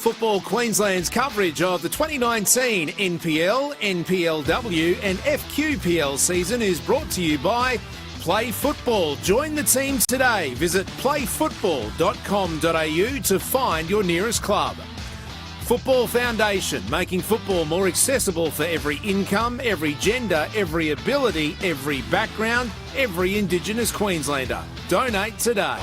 Football Queensland's coverage of the 2019 NPL, NPLW and FQPL season is brought to you by Play Football. Join the team today. Visit playfootball.com.au to find your nearest club. Football Foundation, making football more accessible for every income, every gender, every ability, every background, every Indigenous Queenslander. Donate today.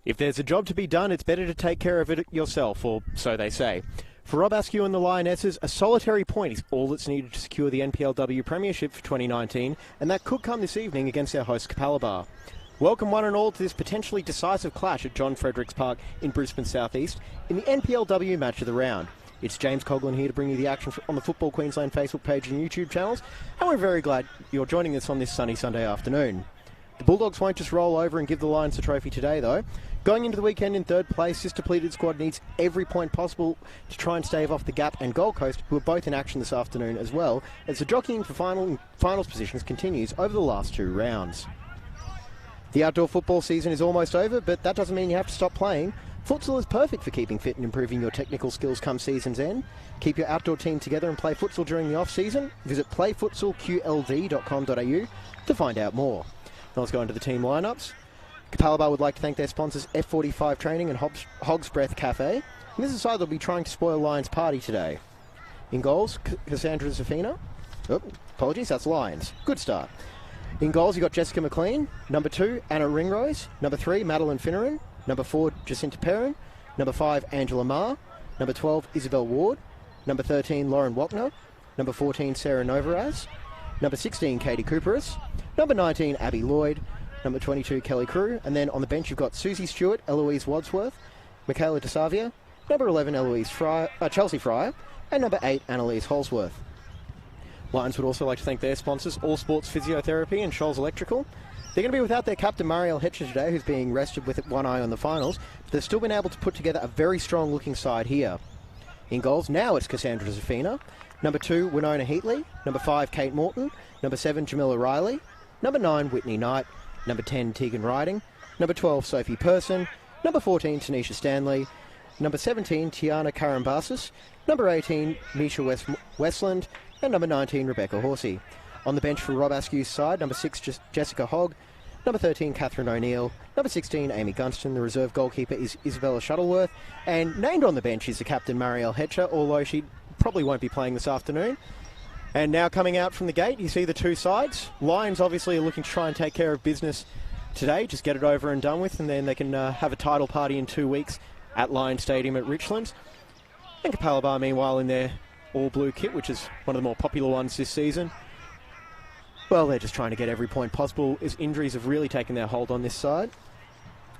If there's a job to be done, it's better to take care of it yourself, or so they say. For Rob Askew and the Lionesses, a solitary point is all that's needed to secure the NPLW Premiership for 2019, and that could come this evening against our host Capalaba. Welcome one and all to this potentially decisive clash at John Fredericks Park in Brisbane South East in the NPLW match of the round. It's James Coughlin here to bring you the action on the Football Queensland Facebook page and YouTube channels, and we're very glad you're joining us on this sunny Sunday afternoon. The Bulldogs won't just roll over and give the Lions the trophy today, though. Going into the weekend in third place, this depleted squad needs every point possible to try and stave off the Gap and Gold Coast, who are both in action this afternoon as well, as the jockeying for finals positions continues over the last two rounds. The outdoor football season is almost over, but that doesn't mean you have to stop playing. Futsal is perfect for keeping fit and improving your technical skills come season's end. Keep your outdoor team together and play futsal during the off-season. Visit playfutsalqld.com.au to find out more. Now let's go into the team lineups. Capalaba would like to thank their sponsors F45 Training and Hog's Breath Cafe. And this is side they'll be trying to spoil Lions' party today. In goals, Cassandra Zafina. Oh, apologies, that's Lions. Good start. In goals, you've got Jessica McLean. Number 2, Anna Ringrose. Number 3, Madeline Finneran. Number 4, Jacinta Perrin. Number 5, Angela Marr. Number 12, Isabel Ward. Number 13, Lauren Wapner. Number 14, Sarah Novaraz. Number 16, Katie Cooperis. Number 19, Abby Lloyd. Number 22, Kelly Crew. And then on the bench, you've got Susie Stewart, Eloise Wadsworth, Michaela DeSavia. Number 11, Chelsea Fryer. And number 8, Annalise Holsworth. Lions would also like to thank their sponsors, All Sports Physiotherapy and Scholes Electrical. They're going to be without their captain, Marielle Hetcher, today, who's being rested with one eye on the finals. But they've still been able to put together a very strong-looking side here. In goals, now it's Cassandra Zafina. Number 2, Winona Heatley. Number 5, Kate Morton. Number 7, Jamila Riley. Number 9, Whitney Knight. Number 10, Tegan Riding. Number 12, Sophie Person. Number 14, Tanisha Stanley. Number 17, Tiana Karambasis. Number 18, Misha Westland. And number 19, Rebecca Horsey. On the bench for Rob Askew's side, number 6, Jessica Hogg. Number 13, Catherine O'Neill. Number 16, Amy Gunston. The reserve goalkeeper is Isabella Shuttleworth. And named on the bench is the captain, Marielle Hetcher, although she probably won't be playing this afternoon. And now coming out from the gate, you see the two sides. Lions obviously are looking to try and take care of business today, just get it over and done with, and then they can have a title party in 2 weeks at Lions Stadium at Richlands. And Capalaba, meanwhile, in their all-blue kit, which is one of the more popular ones this season. Well, they're just trying to get every point possible, as injuries have really taken their hold on this side.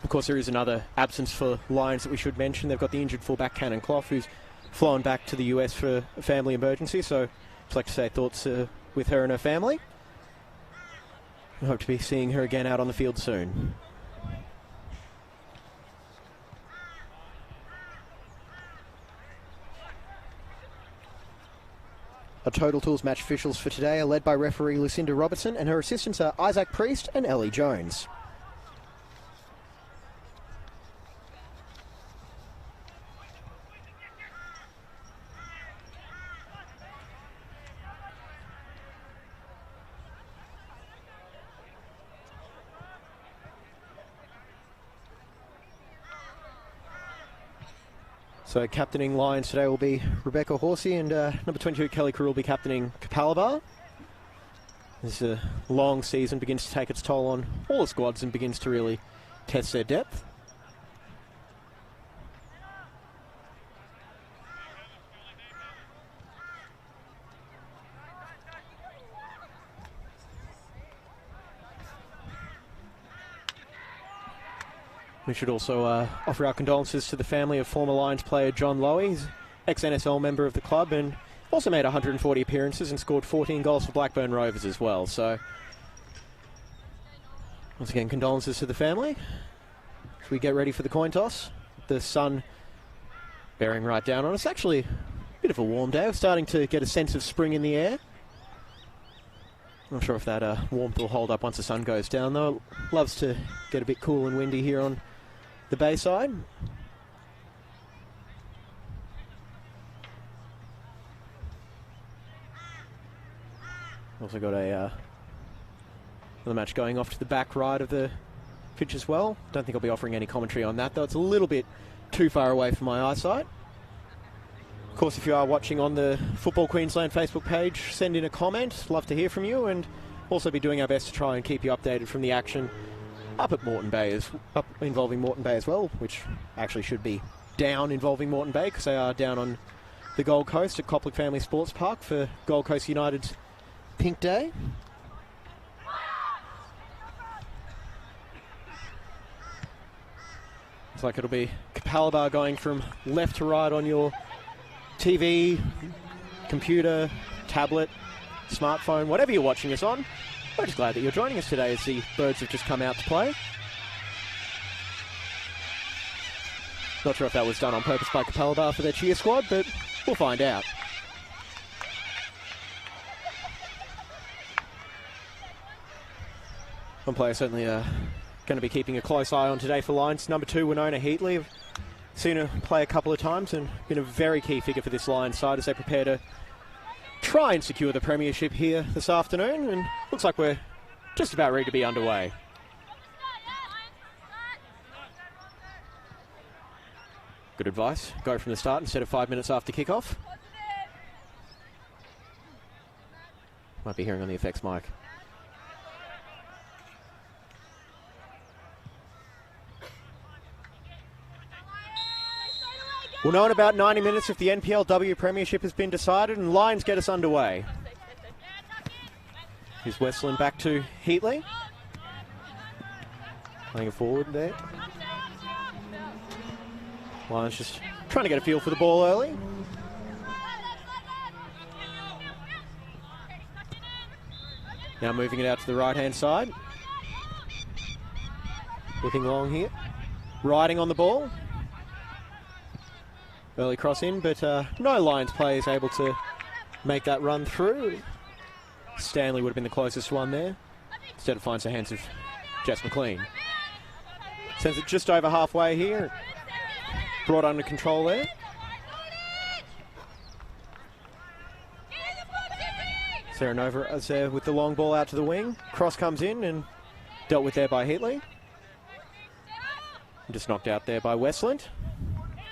Of course, there is another absence for Lions that we should mention. They've got the injured fullback, Cannon Clough, who's flown back to the US for a family emergency, so I'd like to say thoughts with her and her family. I hope to be seeing her again out on the field soon. Our Total Tools match officials for today are led by referee Lucinda Robertson, and her assistants are Isaac Priest and Ellie Jones. So captaining Lions today will be Rebecca Horsey, and number 22, Kelly Crew, will be captaining Capalaba. This long season begins to take its toll on all the squads and begins to really test their depth. We should also offer our condolences to the family of former Lions player John Lowy. He's ex-NSL member of the club and also made 140 appearances and scored 14 goals for Blackburn Rovers as well. So, once again, condolences to the family. As we get ready for the coin toss, the sun bearing right down on us. Actually, a bit of a warm day. We're starting to get a sense of spring in the air. Not sure if that warmth will hold up once the sun goes down, though. Loves to get a bit cool and windy here on the Bayside. Also got another match going off to the back right of the pitch as well. Don't think I'll be offering any commentary on that, though. It's a little bit too far away from my eyesight. Of course, if you are watching on the Football Queensland Facebook page, send in a comment. Love to hear from you, and also be doing our best to try and keep you updated from the action up at Moreton Bay, involving Moreton Bay as well, which actually should be down involving Moreton Bay because they are down on the Gold Coast at Copland Family Sports Park for Gold Coast United's Pink Day. Looks like it'll be Capalaba going from left to right on your TV, computer, tablet, smartphone, whatever you're watching us on. We're just glad that you're joining us today as the Birds have just come out to play. Not sure if that was done on purpose by Capalaba for their cheer squad, but we'll find out. One player certainly going to be keeping a close eye on today for Lions. Number 2, Winona Heatley. I've seen her play a couple of times and been a very key figure for this Lions side as they prepare to try and secure the premiership here this afternoon, and looks like we're just about ready to be underway. Good advice. Go from the start instead of 5 minutes after kickoff. Might be hearing on the effects mic. We'll know in about 90 minutes if the NPLW Premiership has been decided, and Lions get us underway. Here's Westland back to Heatley. Playing it forward there. Lions just trying to get a feel for the ball early. Now moving it out to the right-hand side. Looking long here. Riding on the ball. Early cross in, but no Lions players able to make that run through. Stanley would have been the closest one there. Instead it finds the hands of Jess McLean. Sends it just over halfway here. Brought under control there. Sarah Nova is there with the long ball out to the wing. Cross comes in and dealt with there by Heatley. Just knocked out there by Westland.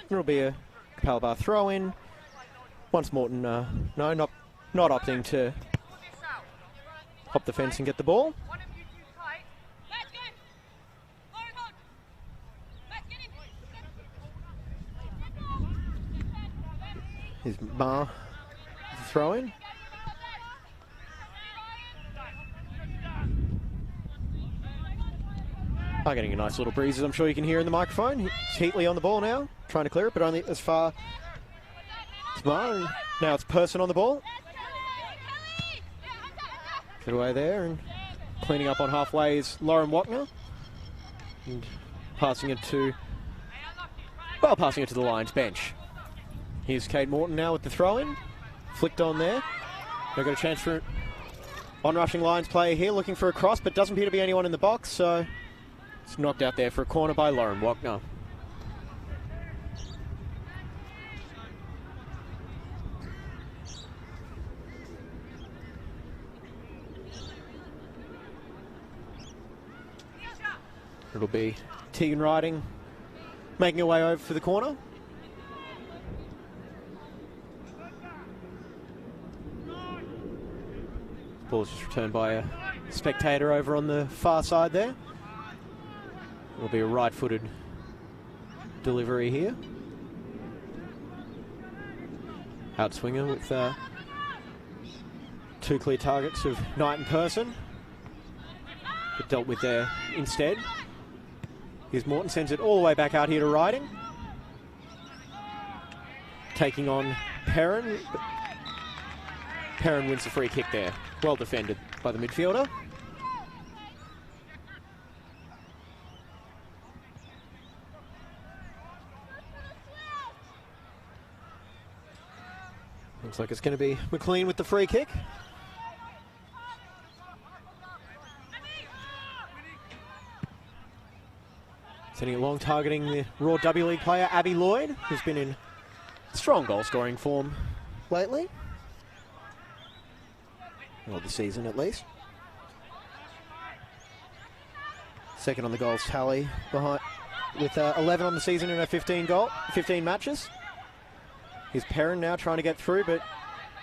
It'll be a Capalaba throw in. Once Moreton, not opting to hop the fence and get the ball. Here's Ma, throw in. Are getting a nice little breeze, as I'm sure you can hear in the microphone. It's Heatley on the ball now, trying to clear it, but only as far as Ma. Now it's Person on the ball. Get away there, and cleaning up on halfway is Lauren Wachner. And passing it to the Lions bench. Here's Kate Morton now with the throw-in. Flicked on there. They've got a chance for on-rushing Lions player here, looking for a cross, but doesn't appear to be anyone in the box, so it's knocked out there for a corner by Lauren Wachner. It'll be Tegan Riding making her way over for the corner. Ball's just returned by a spectator over on the far side there. It'll be a right-footed delivery here. Outswinger with two clear targets of Knight and Person, but dealt with there instead. Here's Morton, sends it all the way back out here to Riding. Taking on Perrin. Perrin wins the free kick there. Well defended by the midfielder. Looks like it's going to be McLean with the free kick. Sending it long, targeting the Raw W League player, Abby Lloyd, who's been in strong goal-scoring form lately. Well, this season at least. Second on the goals tally behind, with 11 on the season in her 15 matches. Here's Perrin now trying to get through, but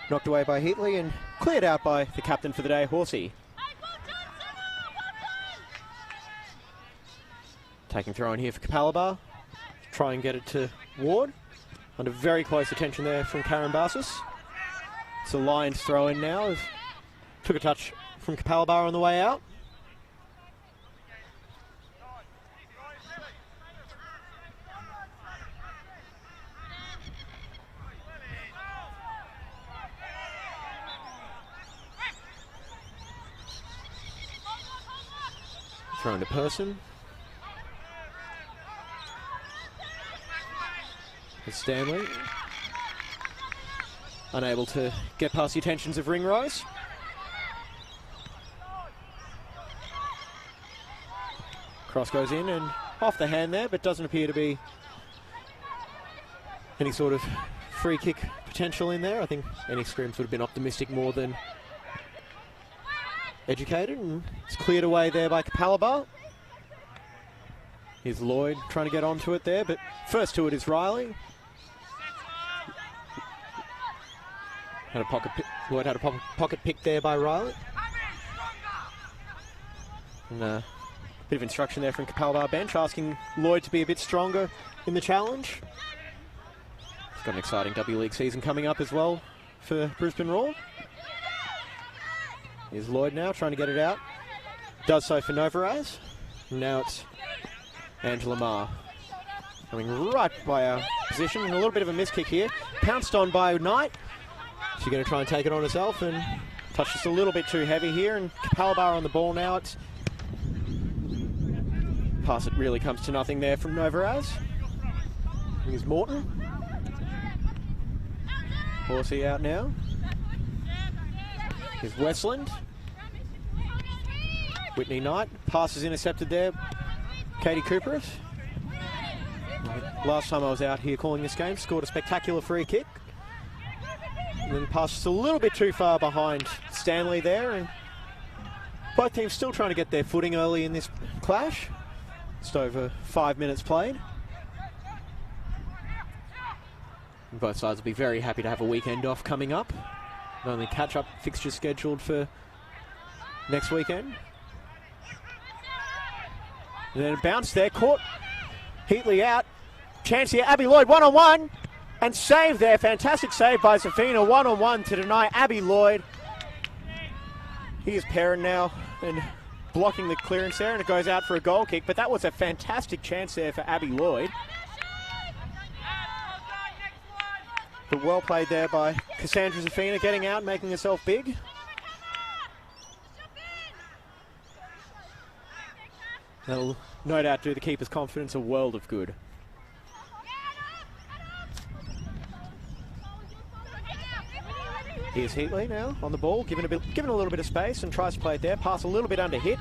knocked away by Heatley and cleared out by the captain for the day, Horsey. Taking throw in here for Capalaba. Try and get it to Ward. Under very close attention there from Karen Bassus. It's a Lions throw in now. Took a touch from Capalaba on the way out. Throw into Person. It's Stanley. Unable to get past the attentions of Ringrose. Cross goes in and off the hand there, but doesn't appear to be any sort of free kick potential in there. I think any scrims would have been optimistic more than educated, and it's cleared away there by Capalaba. Here's Lloyd trying to get onto it there, but first to it is Riley. Lloyd had a pocket pick there by Riley. And a bit of instruction there from Capalaba bench, asking Lloyd to be a bit stronger in the challenge. It's got an exciting W League season coming up as well for Brisbane Roar. Here's Lloyd now trying to get it out. Does so for Novaraz. Now it's Angela Marr coming right by our position, and a little bit of a miss kick here. Pounced on by Knight. She's going to try and take it on herself and touch just a little bit too heavy here, and Capalaba on the ball now. It's pass, it really comes to nothing there from Novaraz. Here's Morton. Horsey out now. Here's Westland. Whitney Knight. Pass is intercepted there. Katie Cooperis. Last time I was out here calling this game, scored a spectacular free kick. And then passed just a little bit too far behind Stanley there. And both teams still trying to get their footing early in this clash. Just over 5 minutes played. And both sides will be very happy to have a weekend off coming up. Not only catch-up fixtures scheduled for next weekend. And then a bounce there, caught Heatley out. Chance here, Abby Lloyd one-on-one. And save there, fantastic save by Safina, one-on-one to deny Abby Lloyd. Here's Perrin now, and blocking the clearance there, and it goes out for a goal kick, but that was a fantastic chance there for Abby Lloyd. But well played there by Cassandra Zafina, getting out, making herself big. That'll no doubt do the keeper's confidence a world of good. Here's Heatley now on the ball, given a little bit of space and tries to play it there. Pass a little bit under hit.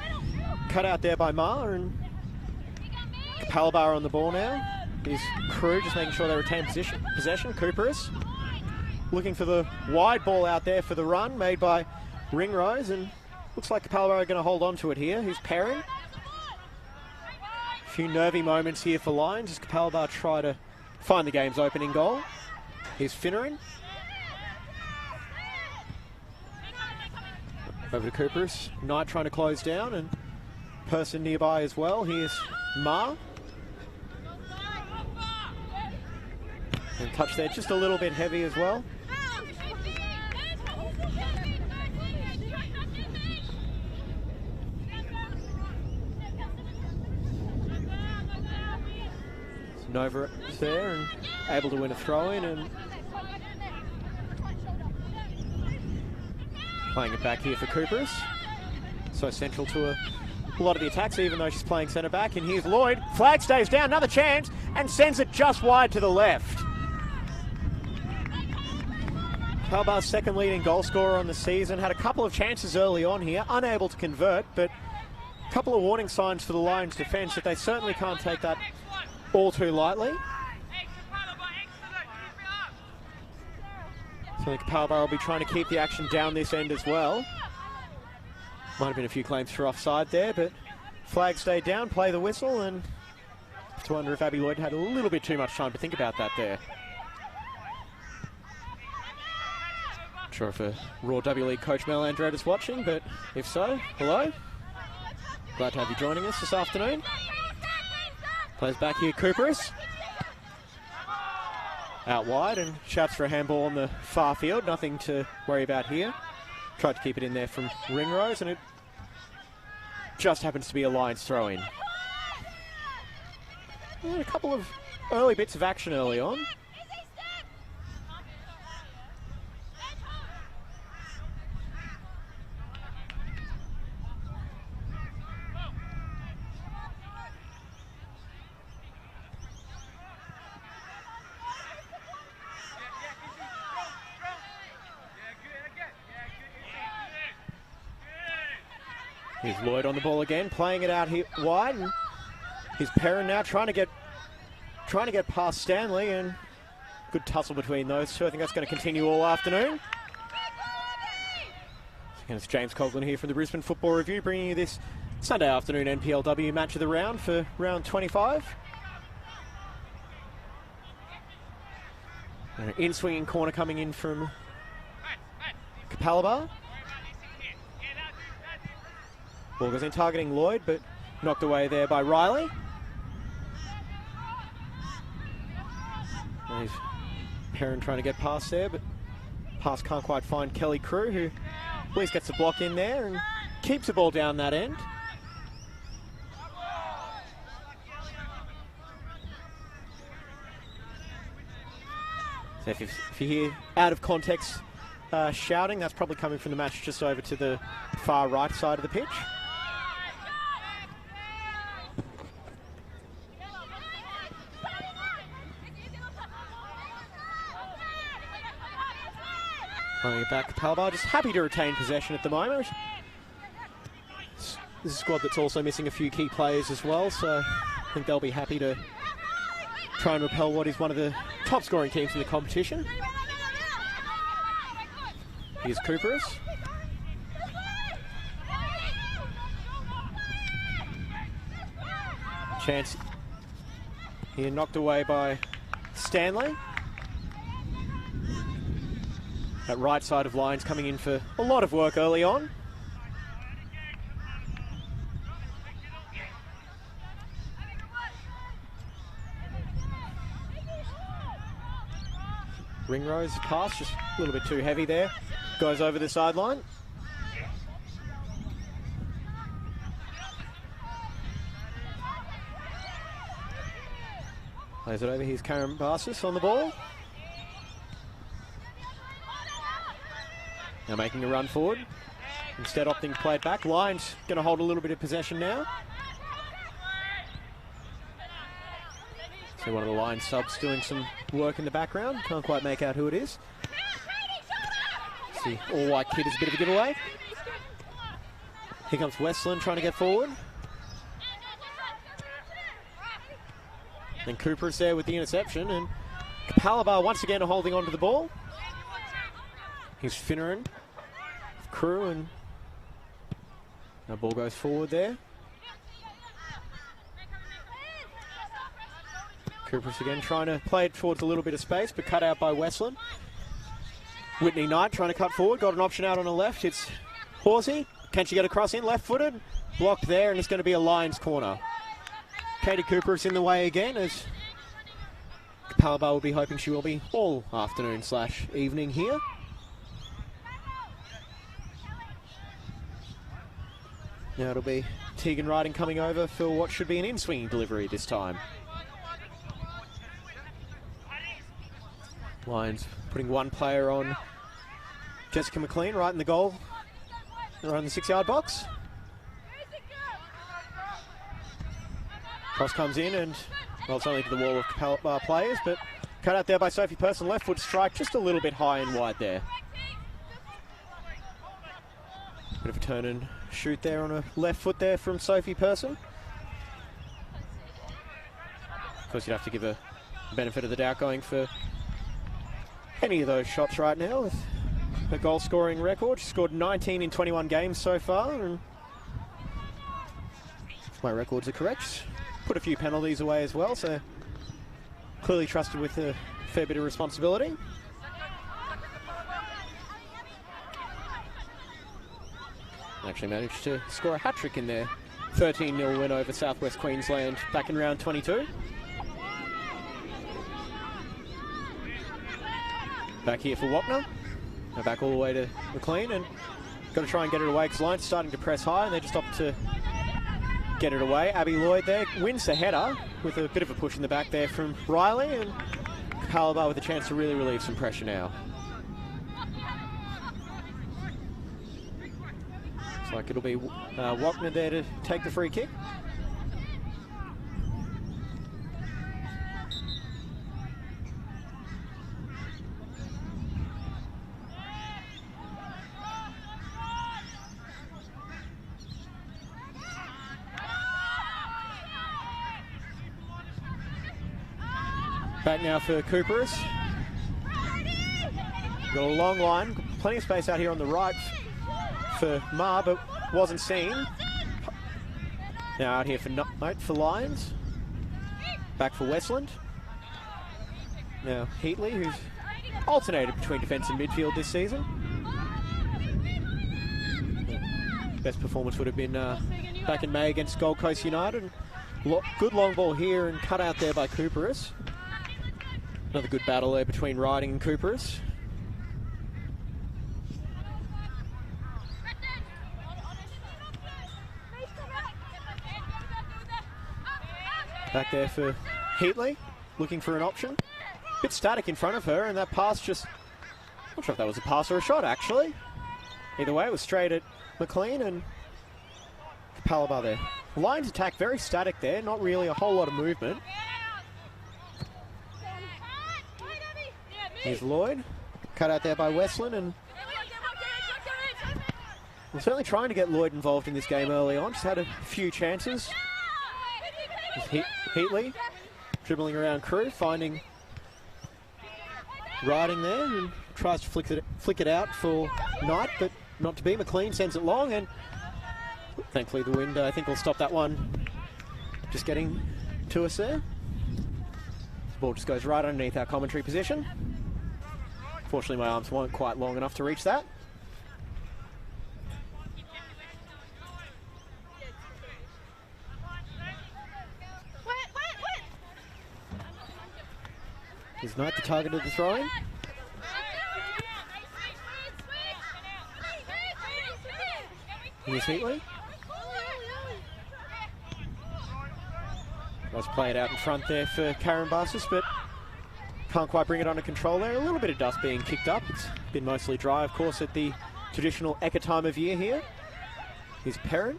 Cut out there by Marr, and Capalaba on the ball now. His crew just making sure they retain possession. Cooperis looking for the wide ball out there for the run made by Ringrose, and looks like Capalaba are going to hold on to it here. Here's Perrin. A few nervy moments here for Lions as Capalaba try to find the game's opening goal. Here's Finneran. Over to Cooperis. Knight trying to close down, and Person nearby as well. Here's Marr. And touch there just a little bit heavy as well. Nova is there and able to win a throw-in and playing it back here for Coopers. So central to a lot of the attacks, even though she's playing centre back. And here's Lloyd. Flag stays down, another chance, and sends it just wide to the left. Capalaba's second leading goal scorer on the season. Had a couple of chances early on here, unable to convert, but a couple of warning signs for the Lions defence that they certainly can't take that all too lightly. So I think Capalaba will be trying to keep the action down this end as well. Might have been a few claims for offside there, but flag stayed down, play the whistle, and I have to wonder if Abby Lloyd had a little bit too much time to think about that there. Not sure if a Raw W League coach Mel Andrade is watching, but if so, hello. Glad to have you joining us this afternoon. Plays back here, Cooperis. Out wide and shouts for a handball on the far field. Nothing to worry about here. Tried to keep it in there from Ringrose and it just happens to be a Lions throw-in. A couple of early bits of action early on. Here's Lloyd on the ball again, playing it out here wide. And here's Perrin now trying to get past Stanley, and good tussle between those two. I think that's going to continue all afternoon. And it's James Coughlin here from the Brisbane Football Review, bringing you this Sunday afternoon NPLW match of the round for round 25. An in-swinging corner coming in from Capalaba. Ball goes in targeting Lloyd, but knocked away there by Riley. And he's Perrin trying to get past there, but pass can't quite find Kelly Crew, who at least gets a block in there and keeps the ball down that end. So if you hear out of context shouting, that's probably coming from the match just over to the far right side of the pitch. Playing it back, Capalaba just happy to retain possession at the moment. This is a squad that's also missing a few key players as well, so I think they'll be happy to try and repel what is one of the top scoring teams in the competition. Here's Cooperis. Chance here, knocked away by Stanley. That right side of Lions coming in for a lot of work early on. Ringrose pass, just a little bit too heavy there. Goes over the sideline. Plays it over, here's Karen Barsis on the ball. Now making a run forward. Instead opting to play it back. Lions going to hold a little bit of possession now. See one of the Lions subs doing some work in the background. Can't quite make out who it is. See, all-white kid is a bit of a giveaway. Here comes Westland trying to get forward. And Cooper is there with the interception, and Capalaba once again holding on to the ball. Here's Finneran, Crew, and the ball goes forward there. Cooper's again trying to play it towards a little bit of space, but cut out by Westland. Whitney Knight trying to cut forward, got an option out on the left. It's Horsey. Can she get across in? Left-footed. Blocked there, and it's going to be a Lions corner. Katie Cooper is in the way again, as Capalaba will be hoping she will be all afternoon / evening here. Now it'll be Tegan Riding coming over for what should be an in-swinging delivery this time. Lions putting one player on Jessica McLean right in the goal, right in the 6-yard box. Cross comes in and, well, it's only to the wall of Capalaba players, but cut out there by Sophie Person. Left foot strike just a little bit high and wide there. Bit of a turn and shoot there on a left foot there from Sophie Person. Of course, you'd have to give a benefit of the doubt going for any of those shots right now with her goal scoring record. She scored 19 in 21 games so far, and if my records are correct, she's put a few penalties away as well, so clearly trusted with a fair bit of responsibility. Actually managed to score a hat-trick in their 13-0 win over South West Queensland back in round 22. Back here for Wapner. Now back all the way to McLean, and got to try and get it away because Lions starting to press high and they just opt to get it away. Abby Lloyd there wins the header with a bit of a push in the back there from Riley, and Capalaba with a chance to really relieve some pressure now. Looks like it'll be Wapner there to take the free kick. Back now for Cooperus. Got a long line, plenty of space out here on the right for Ma, but wasn't seen. Now out here for Note for Lions. Back for Westland. Now Heatley, who's alternated between defence and midfield this season. Best performance would have been back in May against Gold Coast United. Good long ball here and cut out there by Cooperus. Another good battle there between Riding and Cooperus. Back there for Heatley, looking for an option. Bit static in front of her, and that pass just... Not sure if that was a pass or a shot, actually. Either way, it was straight at McLean and Capalaba there. Lions attack very static there, not really a whole lot of movement. Here's Lloyd, cut out there by Westland, and we're certainly trying to get Lloyd involved in this game early on. Just had a few chances. Heatley dribbling around Crew, finding Riding there, and tries to flick it out for Knight, but not to be. McLean sends it long, and thankfully the wind, I think, will stop that one just getting to us there. The ball just goes right underneath our commentary position. Fortunately, my arms weren't quite long enough to reach that. Is Knight the target of the throw-in? Here's Heatley. Let's play it out in front there for Karen Barsis, but can't quite bring it under control there. A little bit of dust being kicked up. It's been mostly dry, of course, at the traditional Eka time of year here. Here's Perrin.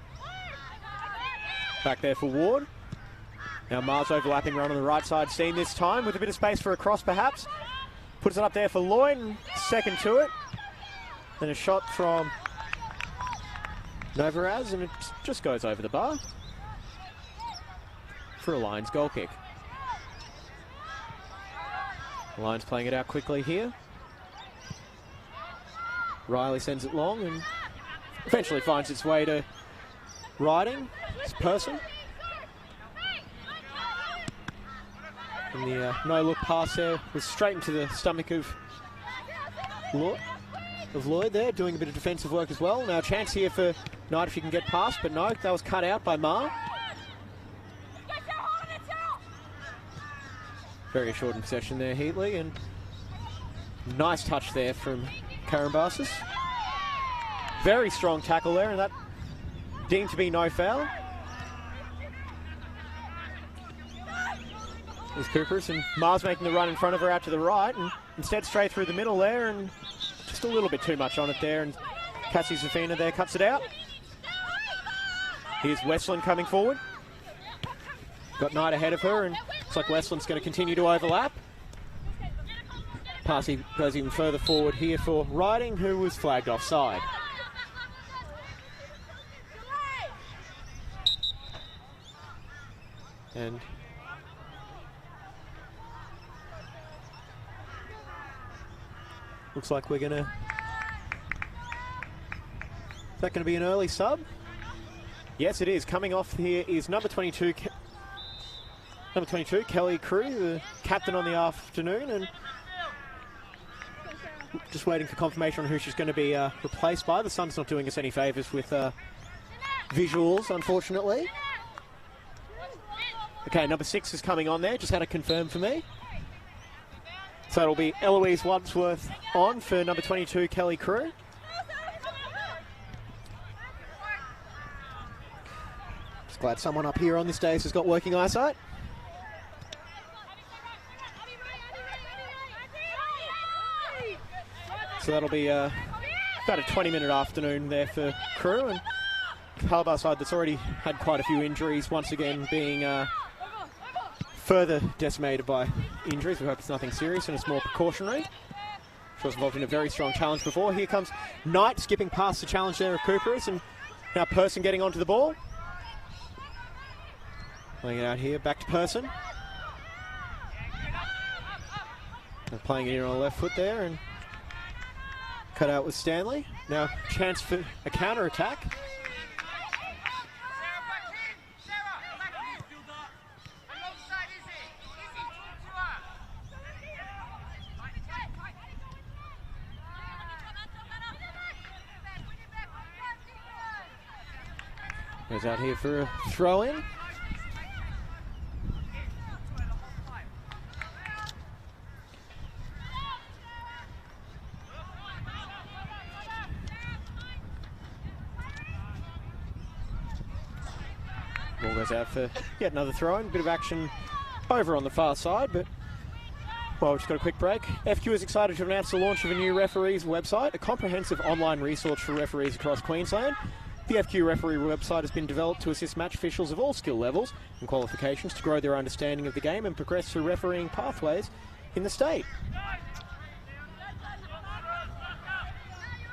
Back there for Ward. Now Mars overlapping run on the right side, seen this time with a bit of space for a cross perhaps. Puts it up there for Lloyd, and second to it. Then a shot from Novaraz, and it just goes over the bar for a Lions goal kick. Lions playing it out quickly here. Riley sends it long and eventually finds its way to Riding. It's Person. And the no-look pass there was straight into the stomach of Lloyd there, doing a bit of defensive work as well. Now a chance here for Knight if you can get past, but no, that was cut out by Ma. Very assured in possession there, Heatley, and nice touch there from Karen Barsis. Very strong tackle there, and that deemed to be no foul. There's Cooper's, and Mars making the run in front of her out to the right, and instead straight through the middle there, and just a little bit too much on it there, and Cassie Zafina there cuts it out. Here's Westland coming forward. Got Knight ahead of her, and looks like Westland's going to continue to overlap. Pass goes even further forward here for Riding, who was flagged offside. And looks like we're going to... Is that going to be an early sub? Yes, it is. Coming off here is number 22, Kelly Crew, the captain on the afternoon, and just waiting for confirmation on who she's going to be replaced by. The sun's not doing us any favours with visuals, unfortunately. Okay, number 6 is coming on there. Just had it confirmed for me. So it'll be Eloise Wadsworth on for number 22, Kelly Crew. Just glad someone up here on this day has got working eyesight. So that'll be about a 20-minute afternoon there for Crew, and Capalaba side that's already had quite a few injuries, once again being further decimated by injuries. We hope it's nothing serious and it's more precautionary. She was involved in a very strong challenge before. Here comes Knight skipping past the challenge there of Cooper's, and now Person getting onto the ball. Playing it out here, back to Person. And playing it in on the left foot there, and cut out with Stanley. Now chance for a counter-attack. Goes out here for a throw-in. Ball goes out for yet another throw-in. Bit of action over on the far side, but well, we've just got a quick break. FQ is excited to announce the launch of a new referees website, a comprehensive online resource for referees across Queensland. The FQ referee website has been developed to assist match officials of all skill levels and qualifications to grow their understanding of the game and progress through refereeing pathways in the state.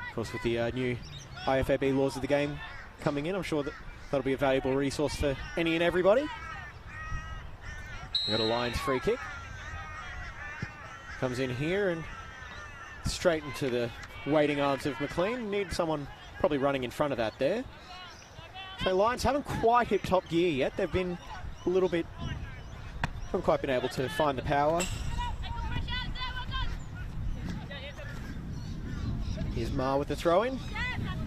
Of course, with the new IFAB laws of the game coming in, I'm sure that'll be a valuable resource for any and everybody. We've got a Lions free kick. Comes in here and straight into the waiting arms of McLean. Need someone probably running in front of that there. So Lions haven't quite hit top gear yet. They've been a little bit... haven't quite been able to find the power. Here's Ma with the throw-in.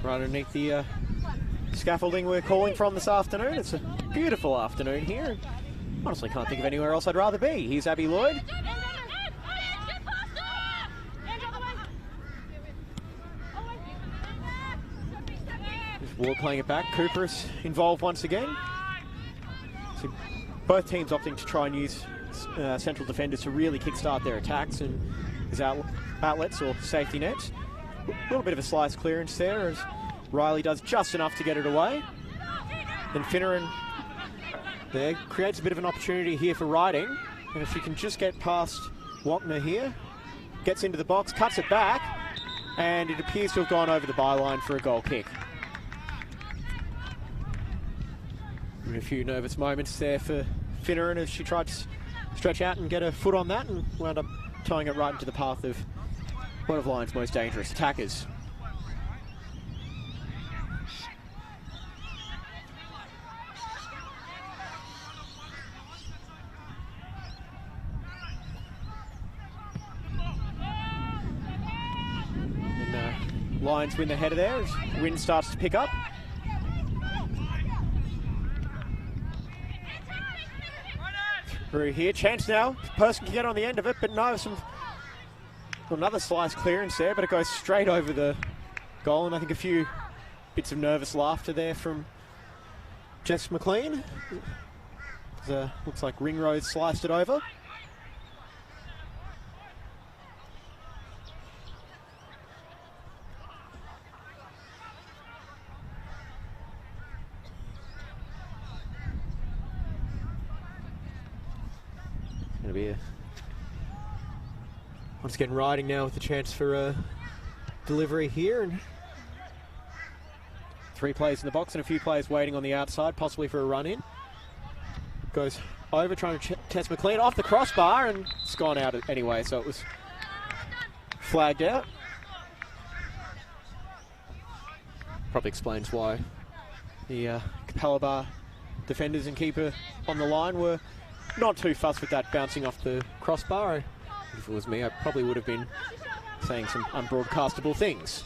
Right underneath the scaffolding we're calling from this afternoon. It's a beautiful afternoon here. Honestly can't think of anywhere else I'd rather be. Here's Abby Lloyd. Ward playing it back. Cooper's involved once again. So both teams opting to try and use central defenders to really kickstart their attacks and his outlets or safety nets. A little bit of a slice clearance there as Riley does just enough to get it away. Then Finneran there creates a bit of an opportunity here for Riding. And if she can just get past Wagner here, gets into the box, cuts it back, and it appears to have gone over the byline for a goal kick. A few nervous moments there for Finneran as she tried to stretch out and get her foot on that and wound up tying it right into the path of one of Lions' most dangerous attackers. And Lions win the header there as wind starts to pick up. Through here, chance now. Person can get on the end of it, but no, another slice clearance there, but it goes straight over the goal, and I think a few bits of nervous laughter there from Jess McLean. Looks like Ringrose sliced it over. going to be once again riding now with the chance for a delivery here. And 3 players in the box and a few players waiting on the outside, possibly for a run-in. Goes over, trying to test McLean off the crossbar, and it's gone out anyway, so it was flagged out. Probably explains why the Capalaba defenders and keeper on the line were not too fussed with that bouncing off the crossbar. If it was me, I probably would have been saying some unbroadcastable things.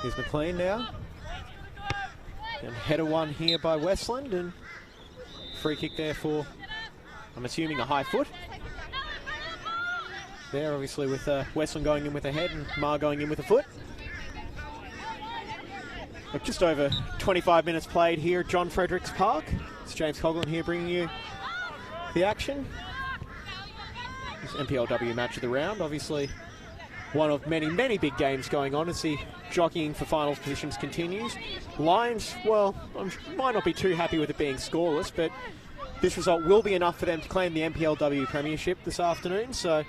Here's McLean now. And header one here by Westland, and free kick there for, I'm assuming, a high foot. There, obviously, with Westland going in with a head and Mar going in with a foot. But just over 25 minutes played here at John Fredericks Park. It's James Coughlin here bringing you the action. This NPLW match of the round, obviously one of many, many big games going on as the jockeying for finals positions continues. Lions, well, might not be too happy with it being scoreless, but this result will be enough for them to claim the NPLW Premiership this afternoon. So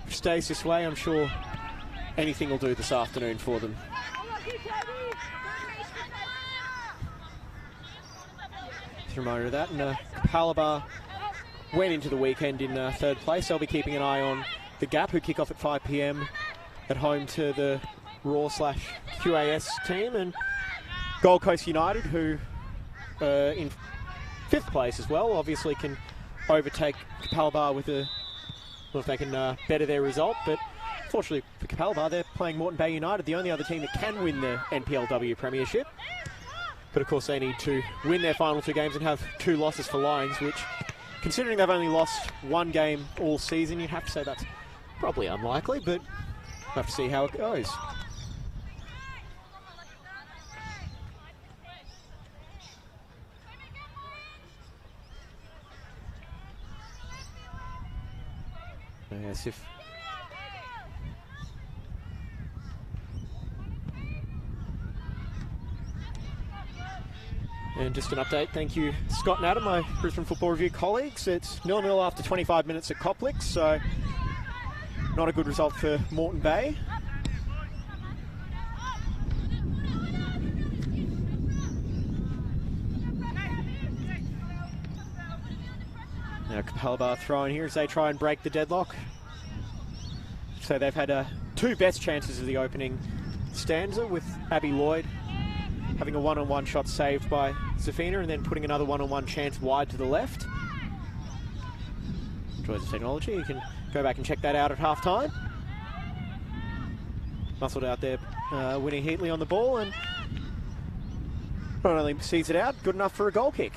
if it stays this way, I'm sure anything will do this afternoon for them. Just a reminder of that. And Capalaba went into the weekend in 3rd place. They'll be keeping an eye on the Gap, who kick off at 5 p.m. at home to the Raw/QAS team, and Gold Coast United, who in 5th place as well, obviously can overtake Capalaba with a, well, if they can better their result. But fortunately for Capalaba, they're playing Moreton Bay United, the only other team that can win the NPLW Premiership. But of course they need to win their final 2 games and have 2 losses for Lions, which, considering they've only lost 1 game all season, you'd have to say that's probably unlikely, but we'll have to see how it goes. Yes, if and just an update, thank you Scott and Adam, my Brisbane Football Review colleagues. It's 0-0 after 25 minutes at Coplex, so not a good result for Moreton Bay. Now Capalaba throwing here as they try and break the deadlock. So they've had 2 best chances of the opening stanza, with Abby Lloyd having a one-on-one shot saved by Zafina and then putting another one-on-one chance wide to the left. Enjoys the technology. You can go back and check that out at half-time. Muscled out there, Winnie Heatley on the ball, and not only sees it out, good enough for a goal kick.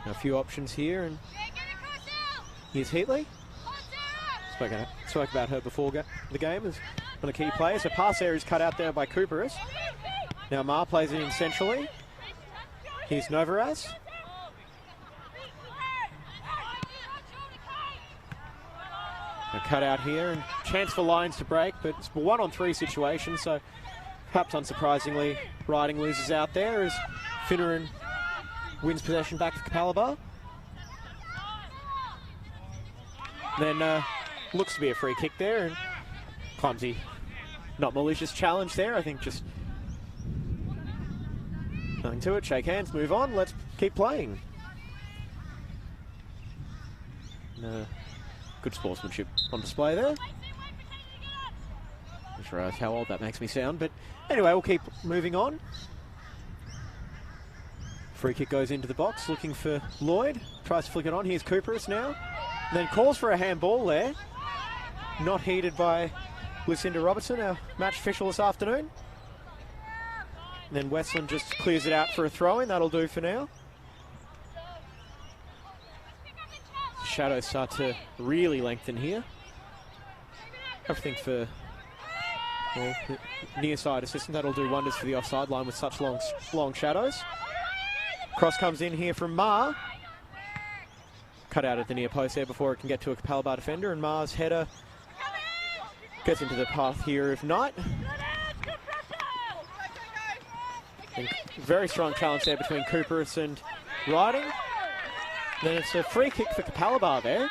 A few options here, and here's Heatley. Spoke about her before the game as one of the key players. A pass there is cut out there by Cooperis. Now Mar plays it in centrally. Here's Novaraz. A cut out here, and chance for Lions to break, but it's a 1-on-3 situation, so perhaps unsurprisingly, Riding loses out there as Finneran wins possession back for Capalaba. Then looks to be a free kick there, and clumsy, not malicious challenge there. I think just nothing to it. Shake hands, move on. Let's keep playing. Good sportsmanship on display there. Not sure how old that makes me sound, but anyway, we'll keep moving on. Free kick goes into the box, looking for Lloyd. Tries to flick it on. Here's Cooperis now. Then calls for a handball there. Not heeded by Lucinda Robertson, our match official this afternoon. And then Westland just clears it out for a throw-in. That'll do for now. Shadows start to really lengthen here. Everything for, well, near side assistant. That'll do wonders for the offside line with such long shadows. Cross comes in here from Mar. Cut out at the near post there before it can get to a Capalaba defender, and Mar's header gets into the path here of Knight. And very strong challenge there between Cooperus and Riding. Then it's a free kick for Capalaba there.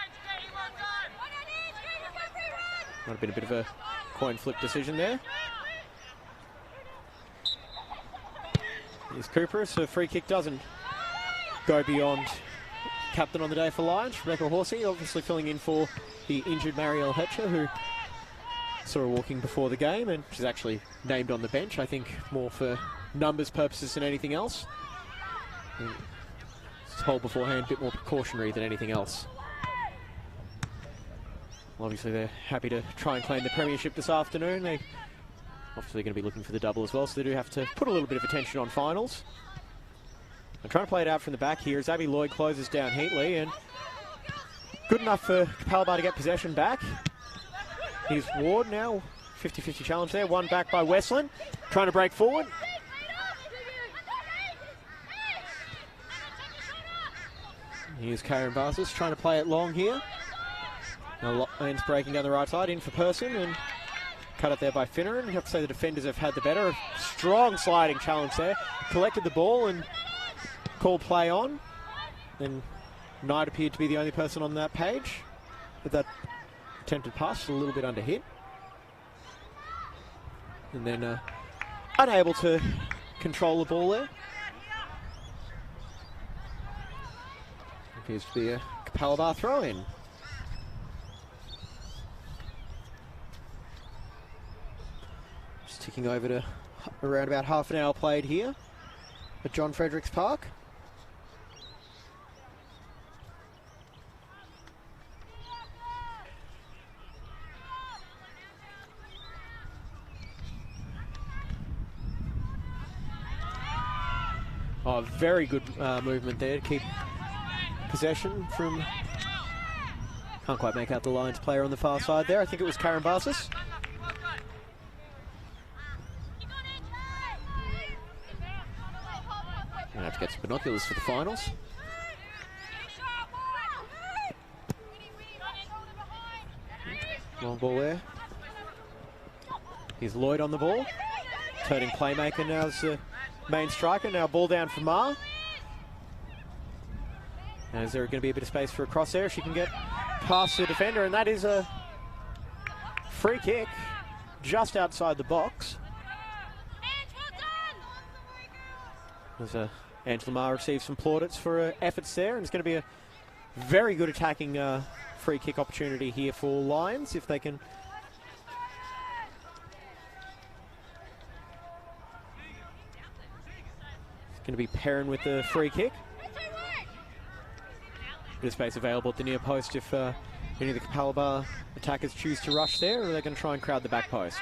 Might have been a bit of a coin flip decision there. Here's Cooperus. A free kick doesn't go beyond captain on the day for Lions, Rebecca Horsey, obviously filling in for the injured Marielle Hetcher, who saw her walking before the game, and she's actually named on the bench, I think more for numbers purposes than anything else. Told beforehand, a bit more precautionary than anything else. Obviously they're happy to try and claim the premiership this afternoon. They obviously going to be looking for the double as well, so they do have to put a little bit of attention on finals. And trying to play it out from the back here as Abby Lloyd closes down Heatley, and good enough for Capalaba to get possession back. Here's Ward now, 50-50 challenge there, one back by Westland, trying to break forward. Here's Karen Barsis trying to play it long here. Now Lane's breaking down the right side, in for Person, and cut it there by Finneran. You have to say the defenders have had the better. Strong sliding challenge there. Collected the ball and called play on. Then Knight appeared to be the only person on that page. But that attempted pass, a little bit under hit. And then unable to control the ball there. Appears to be a Capalaba throw-in. Just ticking over to around about half an hour played here at John Fredericks Park. Oh, very good movement there to keep possession from... Can't quite make out the Lions player on the far side there. I think it was Karen Barsis. Gonna have to get some binoculars for the finals. Long ball there. Here's Lloyd on the ball. Turning playmaker now as the main striker. Now ball down for Ma. Now is there going to be a bit of space for a cross there? She can get past the defender, and that is a free kick just outside the box. As Angela Ma receives some plaudits for her efforts there, and it's going to be a very good attacking free kick opportunity here for Lions if they can. It's going to be Perrin with the free kick. Bit of space available at the near post if any of the Capalaba attackers choose to rush there, or they're going to try and crowd the back post.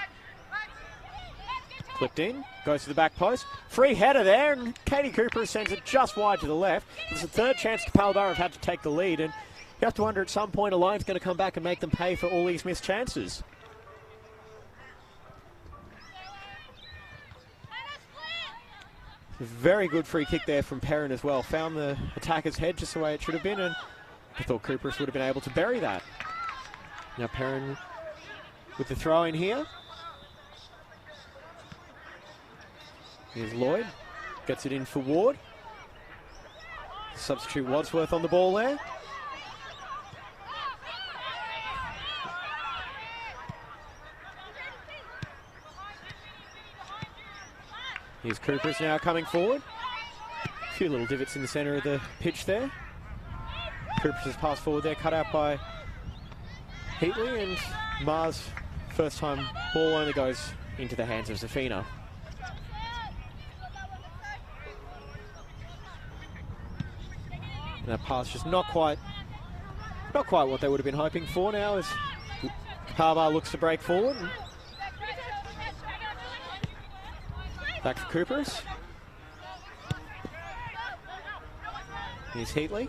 Flipped in, goes to the back post. Free header there, and Katie Cooper sends it just wide to the left. It's the third chance Capalaba have had to take the lead, and you have to wonder at some point a line's going to come back and make them pay for all these missed chances. Very good free kick there from Perrin as well. Found the attacker's head just the way it should have been, and I thought Cooperus would have been able to bury that. Now Perrin with the throw in here. Here's Lloyd. Gets it in for Ward. Substitute Wadsworth on the ball there. Here's Cooper's now coming forward. A few little divots in the centre of the pitch there. Cooper's pass forward there, cut out by Heatley, and Ma's first time ball only goes into the hands of Zafina. And that pass just not quite what they would have been hoping for now as Capalaba looks to break forward. Back for Cooper's. Here's Heatley.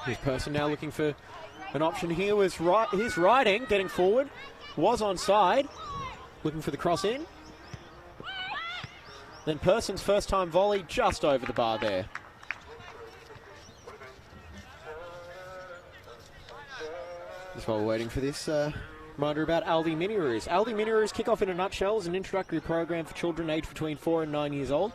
Here's Person now looking for an option here. Here's Riding, getting forward. Was onside. Looking for the cross in. Then Person's first time volley just over the bar there. Just while we're waiting for this, reminder about Aldi Mini-Roos. Aldi Mini-Roos Kick-Off in a Nutshell is an introductory program for children aged between 4 and 9 years old.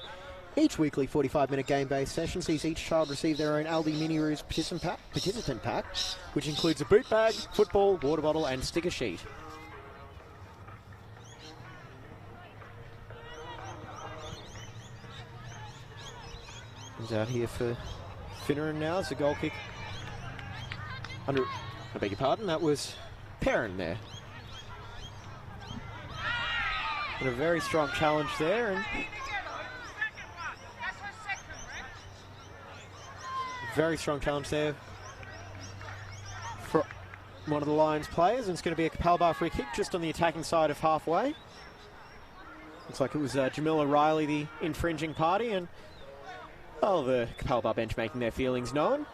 Each weekly 45-minute game-based session sees each child receive their own Aldi Mini-Roos participant pack, which includes a boot bag, football, water bottle and sticker sheet. Comes out here for Finneran now. It's a goal kick. I beg your pardon, that was Perrin there. And a very strong challenge there. And very strong challenge there for one of the Lions players. And it's going to be a Capalaba free kick just on the attacking side of halfway. Looks like it was Jamila Riley, the infringing party. And the Capalaba bench making their feelings known.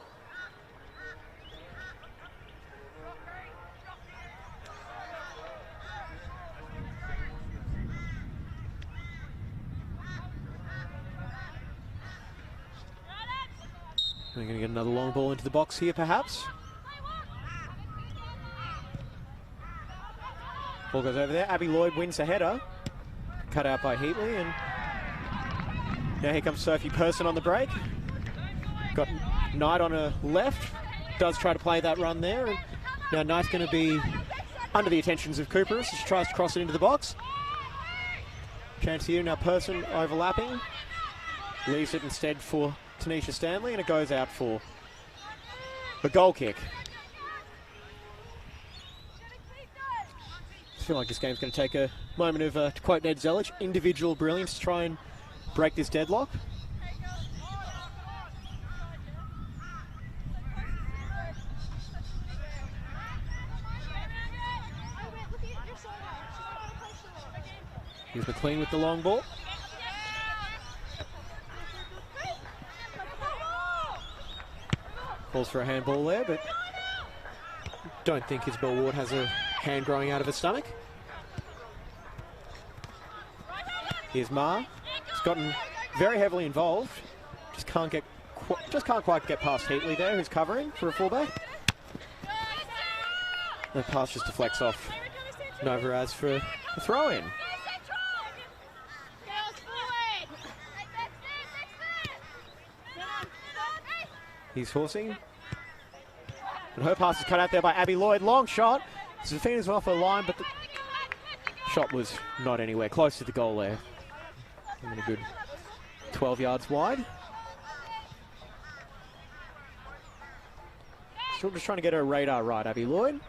We're going to get another long ball into the box here, perhaps. Ball goes over there. Abby Lloyd wins the header. Cut out by Heatley, and now here comes Sophie Person on the break. Got Knight on her left. Does try to play that run there. And now Knight's going to be under the attentions of Cooper as she tries to cross it into the box. Chance here, now Person overlapping. Leaves it instead for Tanisha Stanley, and it goes out for the goal kick. I feel like this game's going to take a moment of, to quote Ned Zelich, individual brilliance to try and break this deadlock. Here's McLean with the long ball. Calls for a handball there, but don't think Isabel Ward has a hand growing out of her stomach. Here's Ma. He's gotten very heavily involved. Just can't quite get past Heatley there, who's covering for a fullback. The pass just deflects off Novaraz for a throw-in. He's horsing. And her pass is cut out there by Abby Lloyd. Long shot. Zafina's off her line, but the shot was not anywhere close to the goal there. And a good 12 yards wide. Still just trying to get her radar right, Abby Lloyd.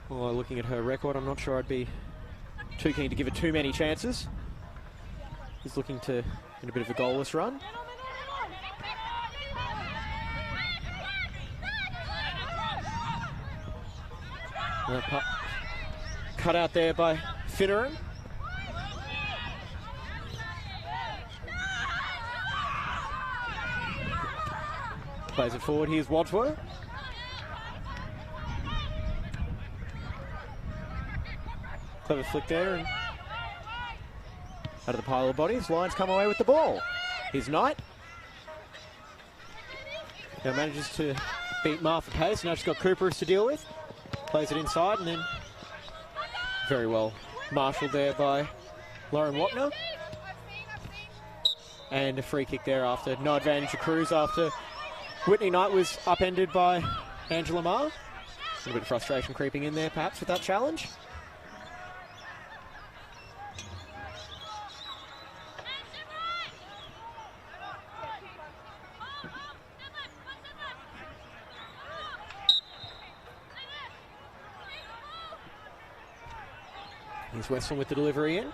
Well, looking at her record, I'm not sure I'd be too keen to give her too many chances. He's looking to in a bit of a goalless run. Cut out there by Finneran. Plays it forward. Here's Wadsworth. Clever flick there. And out of the pile of bodies, Lions come away with the ball. Here's Knight. Now manages to beat Martha pace. Now she's got Cooperus to deal with. Plays it inside and then very well marshalled there by Lauren Wapner. And a free kick there after no advantage to Cruz after Whitney Knight was upended by Angela Ma. A little bit of frustration creeping in there perhaps with that challenge. Here's Westland with the delivery in.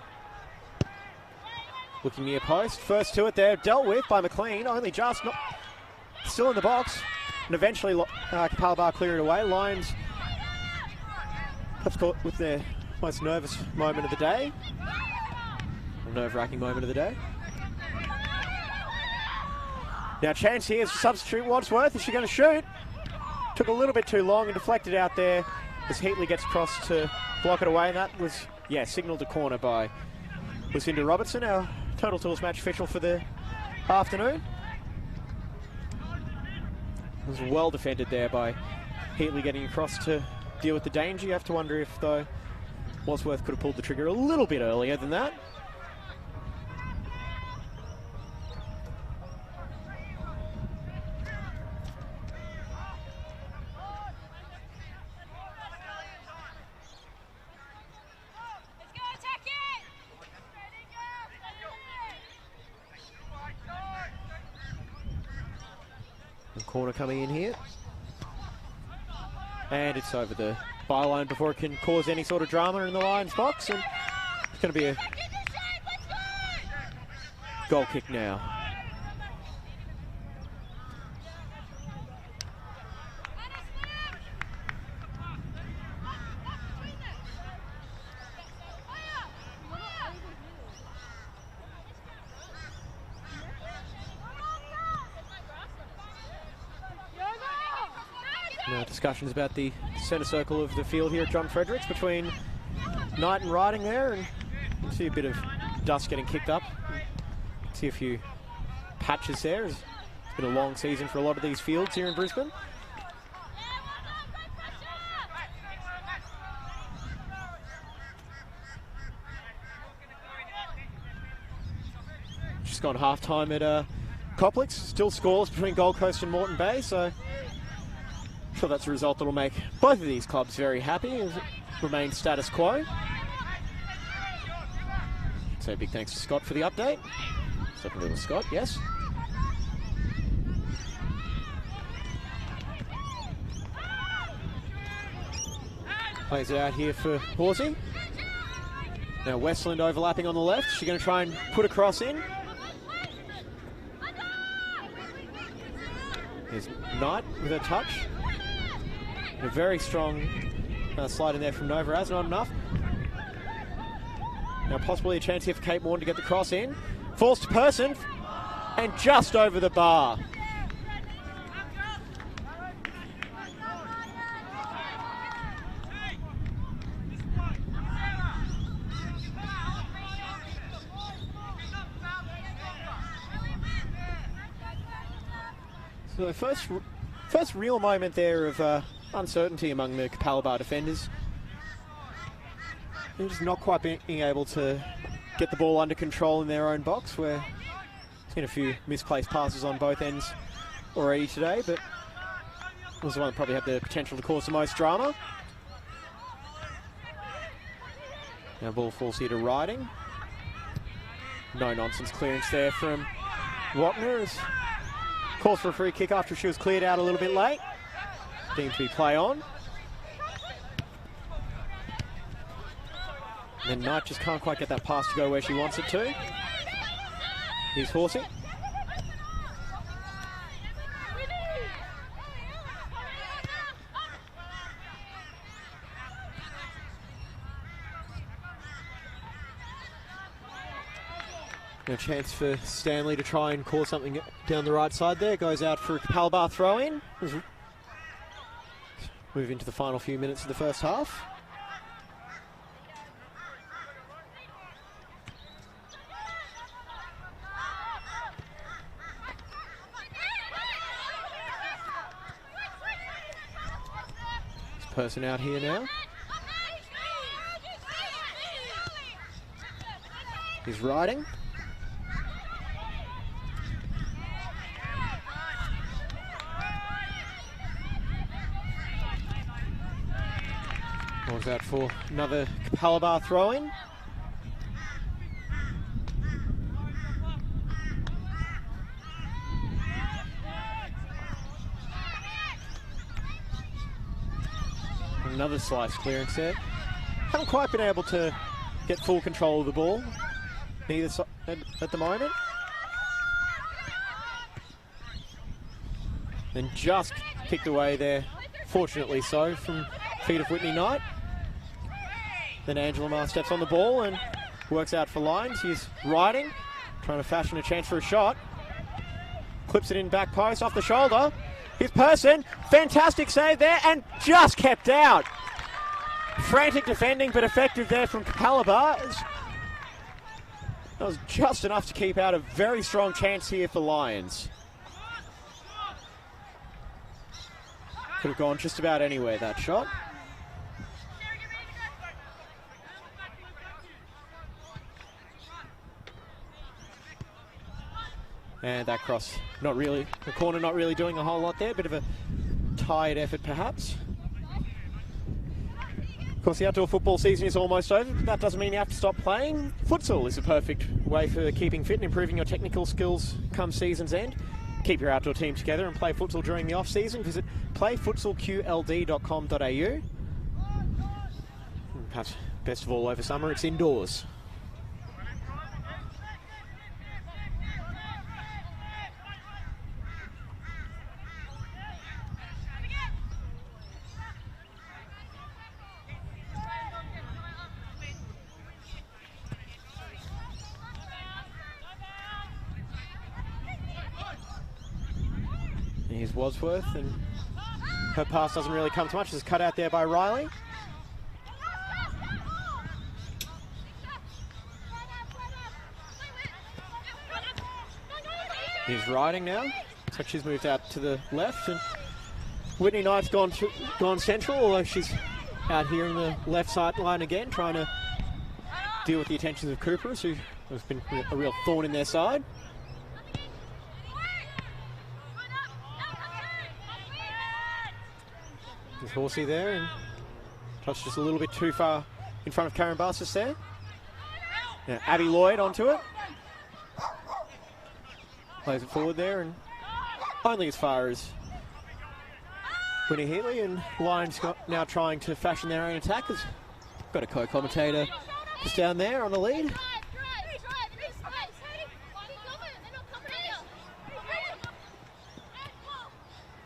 Looking near post. First to it there, dealt with by McLean. Only just not still in the box. And eventually Capalaba clear it away. Lions perhaps caught with their most nervous moment of the day. Or nerve-wracking moment of the day. Now chance here is to substitute Wadsworth. Is she going to shoot? Took a little bit too long and deflected out there as Heatley gets across to block it away. And that was, yeah, signalled a corner by Lucinda Robertson, our Total Tools match official for the afternoon. It was well defended there by Heatley getting across to deal with the danger. You have to wonder if, though, Wadsworth could have pulled the trigger a little bit earlier than that. Corner coming in here. And it's over the byline before it can cause any sort of drama in the Lions box. And it's going to be a goal kick now. Discussions about the centre circle of the field here at John Fredericks between Knight and Riding there, and you can see a bit of dust getting kicked up. See a few patches there. It's been a long season for a lot of these fields here in Brisbane. Just gone half time at Coplix. Still scoreless between Gold Coast and Moreton Bay, so I'm sure that's a result that will make both of these clubs very happy as it remains status quo. So big thanks to Scott for the update. Second little Scott, yes. Plays it out here for Horsey. Now Westland overlapping on the left. She's going to try and put a cross in. Here's Knight with a touch. A very strong slide in there from Novaraz, not enough. Now possibly a chance here for Cape Morton to get the cross in. Falls to Person, and just over the bar. So the first real moment there of uncertainty among the Capalaba defenders. They're just not quite being able to get the ball under control in their own box. We've seen a few misplaced passes on both ends already today, but it was the one that probably had the potential to cause the most drama. Now ball falls here to Riding. No nonsense clearance there from Wapner. Calls for a free kick after she was cleared out a little bit late. Deemed to be play on. And then Knight just can't quite get that pass to go where she wants it to. Here's Horsey. No chance for Stanley to try and cause something down the right side there. Goes out for a Capalaba throw-in. Move into the final few minutes of the first half. This Person out here now. He's Riding. Balls out for another Capalaba throw-in. Another slice clearance there. Haven't quite been able to get full control of the ball, neither side at the moment. And just kicked away there, fortunately so, from feet of Whitney Knight. Then Angela Marr steps on the ball and works out for Lions. He's Riding, trying to fashion a chance for a shot. Clips it in back post, off the shoulder. Here's Person, fantastic save there, and just kept out. Frantic defending, but effective there from Capalaba. That was just enough to keep out a very strong chance here for Lions. Could have gone just about anywhere, that shot. And that cross, not really, the corner not really doing a whole lot there. Bit of a tired effort, perhaps. Of course, the outdoor football season is almost over, but that doesn't mean you have to stop playing. Futsal is a perfect way for keeping fit and improving your technical skills come season's end. Keep your outdoor team together and play futsal during the off-season. Visit playfutsalqld.com.au. Perhaps best of all over summer, it's indoors. Here's Wadsworth, and her pass doesn't really come to much. It's cut out there by Riley. Here's Riding now. Looks like she's moved out to the left, and Whitney Knight's gone central, although she's out here in the left side line again, trying to deal with the attentions of Coopers, who has been a real thorn in their side. There's Horsey there, and touched just a little bit too far in front of Karen Barsis there. Now Abby Lloyd onto it. Plays it forward there, and only as far as Winnie Heatley, and Lions now trying to fashion their own attack. Has got a co-commentator just down there on the lead.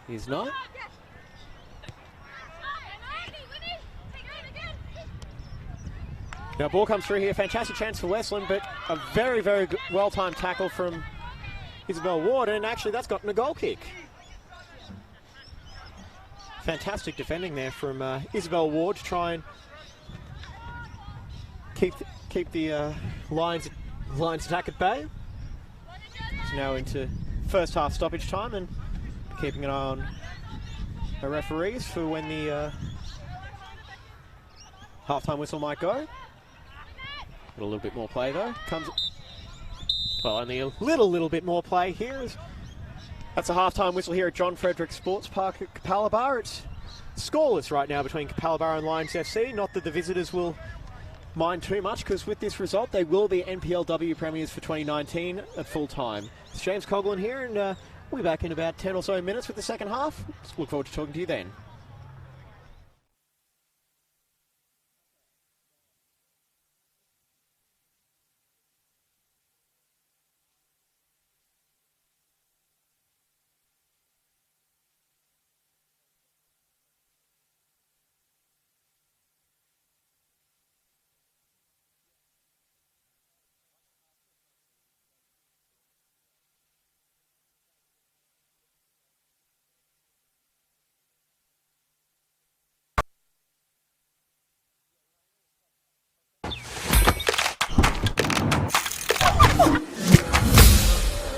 He's not. Now ball comes through here, fantastic chance for Westland, but a very, very well-timed tackle from Isabel Ward, and actually that's gotten a goal kick. Fantastic defending there from Isabel Ward to try and keep the Lions attack at bay. It's now into first half stoppage time, and keeping an eye on the referees for when the half-time whistle might go. Got a little bit more play though. Well, only a little bit more play here. That's a half-time whistle here at John Frederick Sports Park at Capalaba. It's scoreless right now between Capalaba and Lions FC. Not that the visitors will mind too much, because with this result they will be NPLW premiers for 2019 at full time. It's James Coughlin here, and we'll be back in about 10 or so minutes with the second half. Look forward to talking to you then.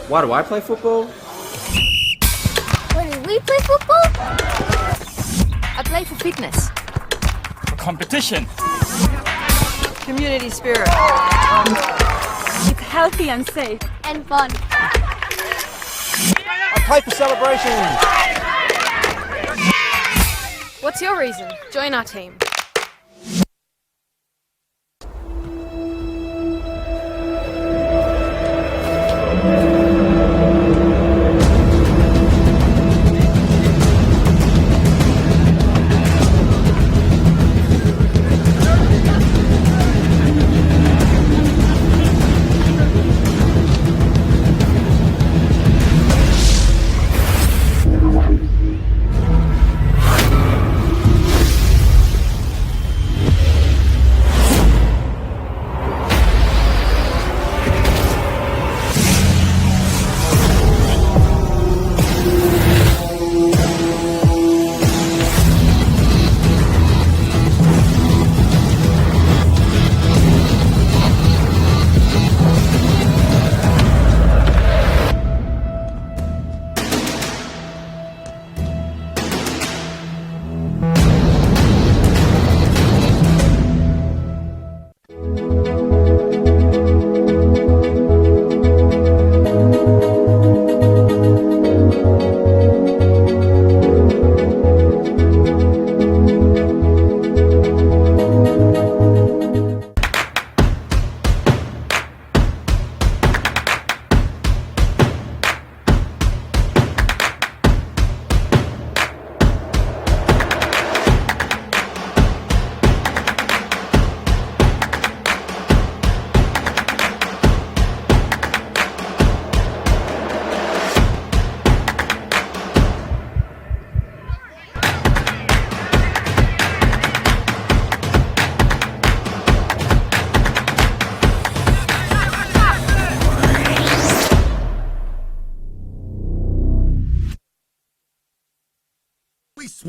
Why do I play football? Why do we play football? I play for fitness. For competition. Community spirit. It's healthy and safe. And fun. I play for celebration. What's your reason? Join our team.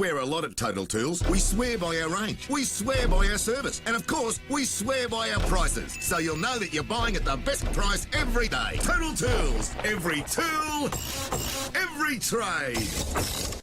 swear a lot at Total Tools. We swear by our range. We swear by our service. And of course, we swear by our prices. So you'll know that you're buying at the best price every day. Total Tools. Every tool, every trade.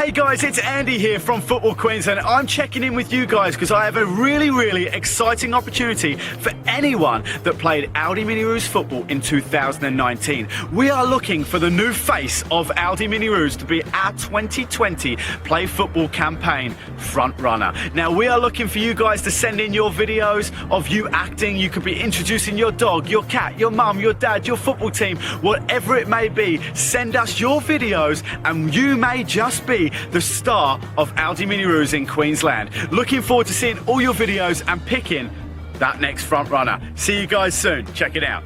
Hey guys, it's Andy here from Football Queensland. I'm checking in with you guys because I have a really exciting opportunity for anyone that played Aldi Mini Roos football in 2019. We are looking for the new face of Aldi Mini Roos to be our 2020 Play Football campaign front runner. Now we are looking for you guys to send in your videos of you acting. You could be introducing your dog, your cat, your mum, your dad, your football team, whatever it may be. Send us your videos and you may just be the star of Aldi Mini Roos in Queensland. Looking forward to seeing all your videos and picking that next front runner. See you guys soon. Check it out.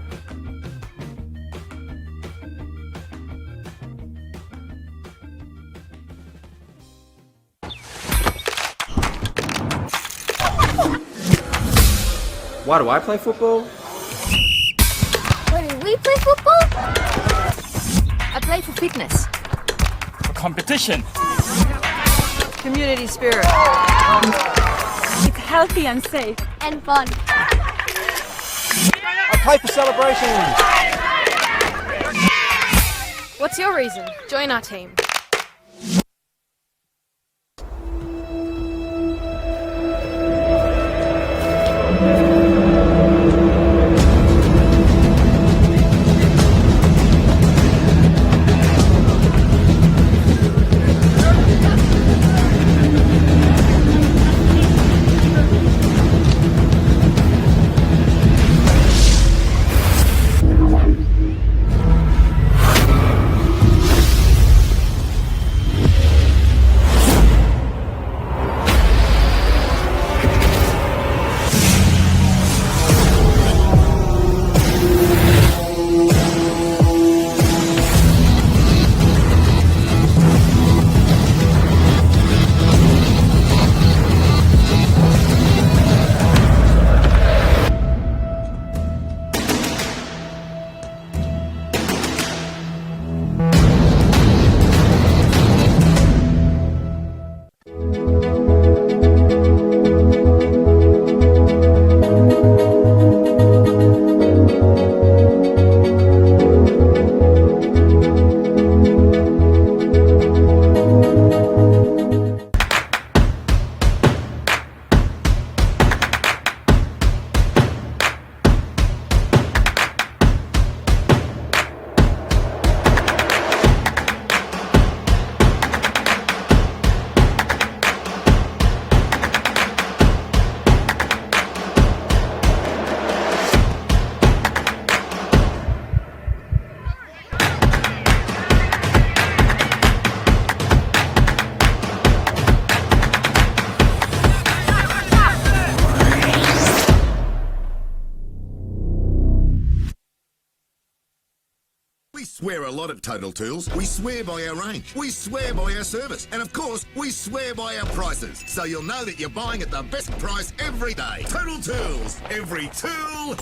Why do I play football? Why do we play football? I play for fitness. For competition. Community spirit. It's healthy and safe. And fun. I play for celebrations. What's your reason? Join our team. swear a lot at Total Tools. We swear by our range. We swear by our service. And of course, we swear by our prices. So you'll know that you're buying at the best price every day. Total Tools. Every tool,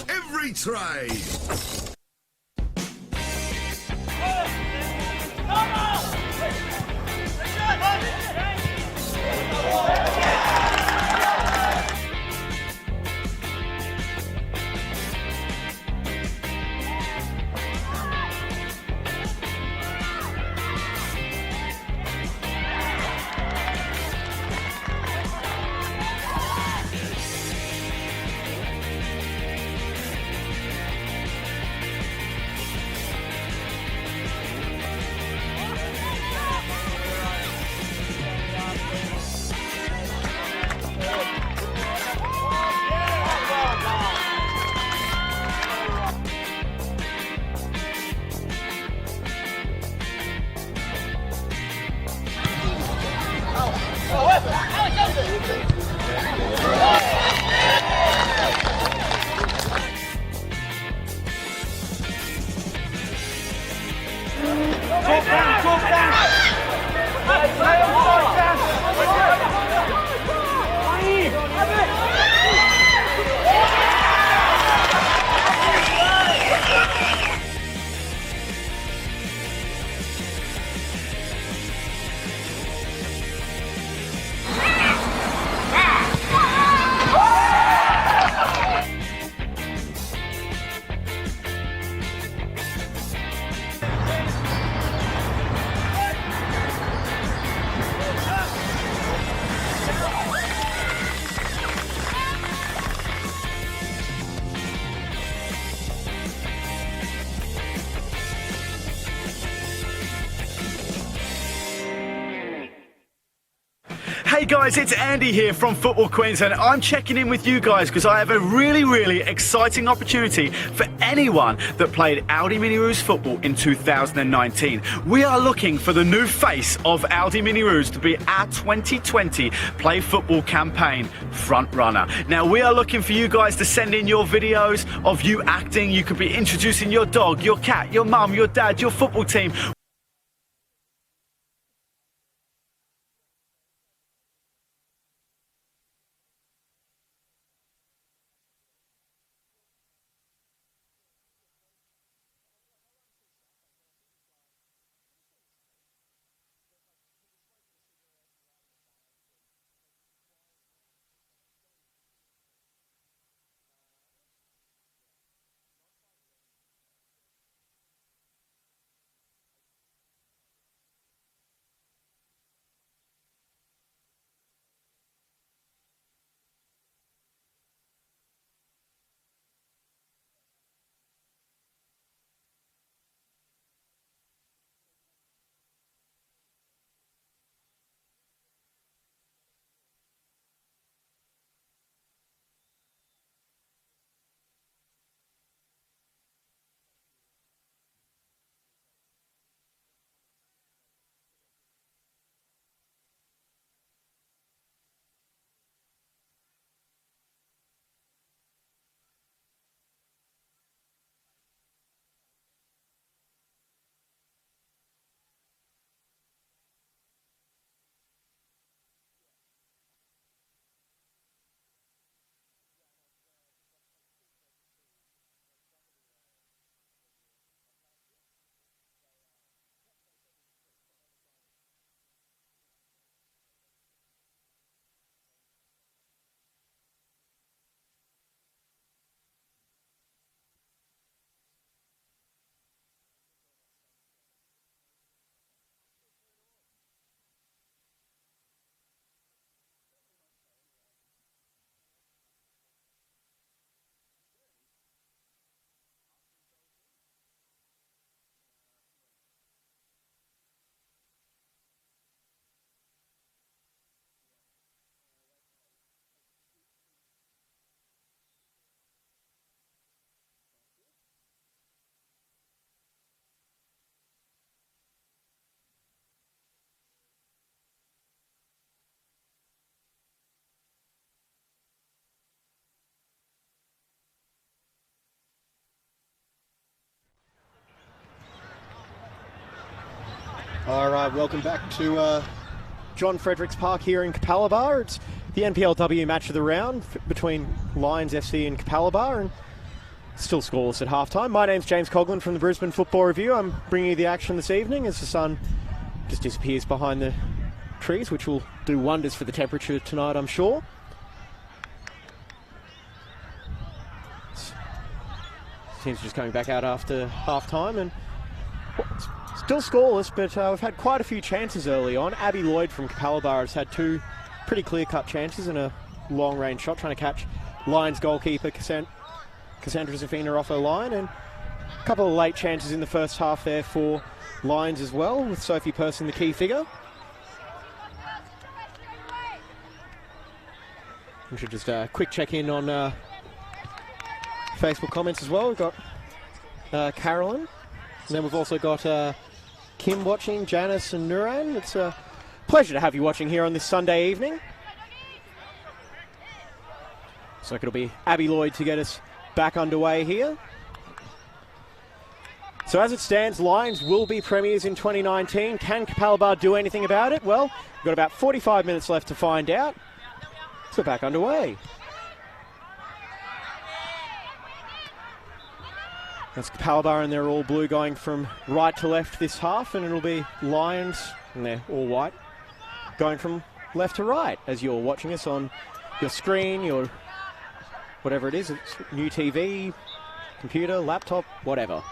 every trade. Hey guys, it's Andy here from Football Queensland. I'm checking in with you guys because I have a really exciting opportunity for anyone that played Audi Mini Roos football in 2019. We are looking for the new face of Audi Mini Roos to be our 2020 Play Football campaign front runner. Now we are looking for you guys to send in your videos of you acting. You could be introducing your dog, your cat, your mum, your dad, your football team. All right, welcome back to John Fredericks Park here in Capalaba. It's the NPLW match of the round between Lions FC and Capalaba, and still scoreless at halftime. My name's James Coughlin from the Brisbane Football Review. I'm bringing you the action this evening as the sun just disappears behind the trees, which will do wonders for the temperature tonight, I'm sure. Teams just coming back out after half-time, and still scoreless, but we've had quite a few chances early on. Abby Lloyd from Capalaba has had two pretty clear-cut chances and a long-range shot trying to catch Lions goalkeeper Cassandra Zafina off her line, and a couple of late chances in the first half there for Lions as well, with Sophie Person the key figure. We should just quick check in on Facebook comments as well. We've got Carolyn, and then we've also got Kim watching, Janice and Nuran. It's a pleasure to have you watching here on this Sunday evening. So it'll be Abby Lloyd to get us back underway here. So as it stands, Lions will be premiers in 2019. Can Capalaba do anything about it? Well, we've got about 45 minutes left to find out. So back underway. That's Capalaba, and they're all blue going from right to left this half, and it'll be Lions, and they're all white, going from left to right as you're watching us on your screen, your whatever it is, it's new TV, computer, laptop, whatever.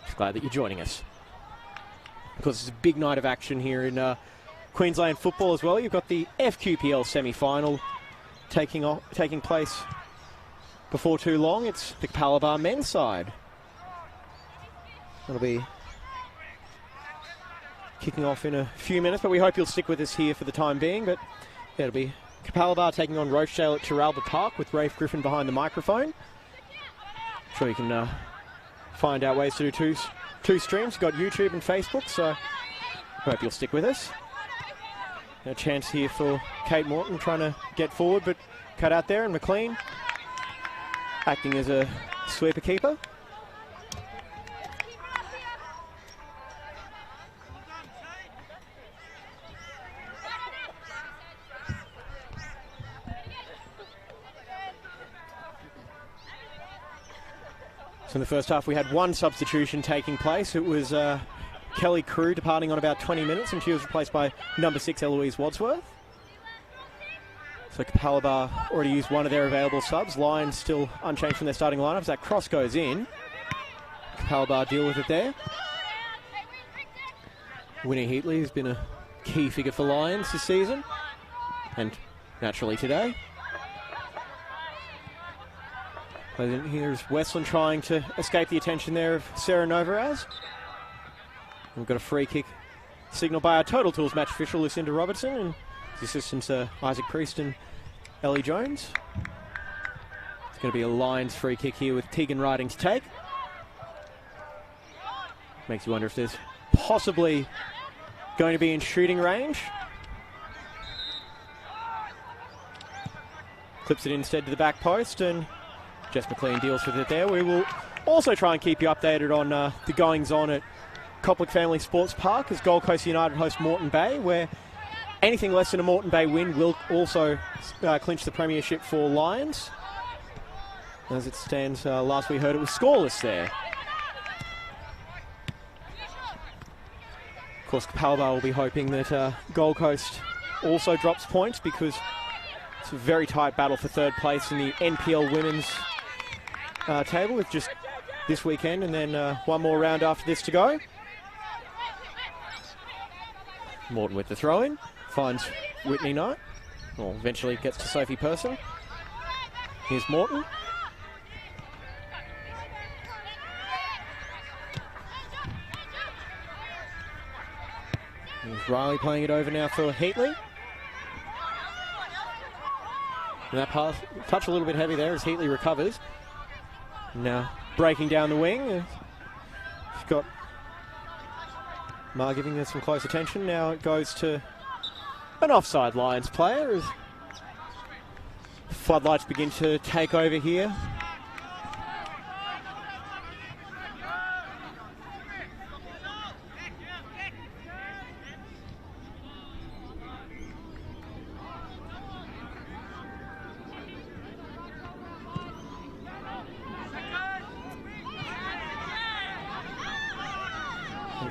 Just glad that you're joining us, because it's a big night of action here in Queensland football as well. You've got the FQPL semi-final taking place before too long. It's the Capalaba men's side. It'll be kicking off in a few minutes, but we hope you'll stick with us here for the time being. But yeah, it'll be Capalaba taking on Rochdale at Terralba Park with Rafe Griffin behind the microphone. I'm sure you can find out ways to do two streams. You've got YouTube and Facebook, so I hope you'll stick with us. A chance here for Kate Morton trying to get forward, but cut out there, and McLean acting as a sweeper keeper. So in the first half, we had one substitution taking place. It was Kelly Crew departing on about 20 minutes, and she was replaced by number 6, Eloise Wadsworth. So Capalaba already used one of their available subs. Lions still unchanged from their starting lineups. That cross goes in. Capalaba deal with it there. Winnie Heatley has been a key figure for Lions this season, and naturally today. Here's Westland trying to escape the attention there of Sarah Novaraz. We've got a free kick signaled by our Total Tools match official, Lucinda Robertson, and the assistants Isaac Priest and Ellie Jones. It's going to be a Lions free kick here with Tegan Riding to take. Makes you wonder if there's possibly going to be in shooting range. Clips it instead to the back post, and Jess McLean deals with it there. We will also try and keep you updated on the goings-on at Copwick Family Sports Park as Gold Coast United host Moreton Bay, where anything less than a Moreton Bay win will also clinch the premiership for Lions. As it stands, last we heard it was scoreless there. Of course, Capalaba will be hoping that Gold Coast also drops points, because it's a very tight battle for third place in the NPL women's table, with just this weekend and then one more round after this to go. Morton with the throw-in, finds Whitney Knight, or eventually gets to Sophie Person. Here's Morton. Here's Riley playing it over now for Heatley. And that pass, touch a little bit heavy there as Heatley recovers. Now breaking down the wing. She's got Mar giving her some close attention. Now it goes to an offside Lions player as floodlights begin to take over here.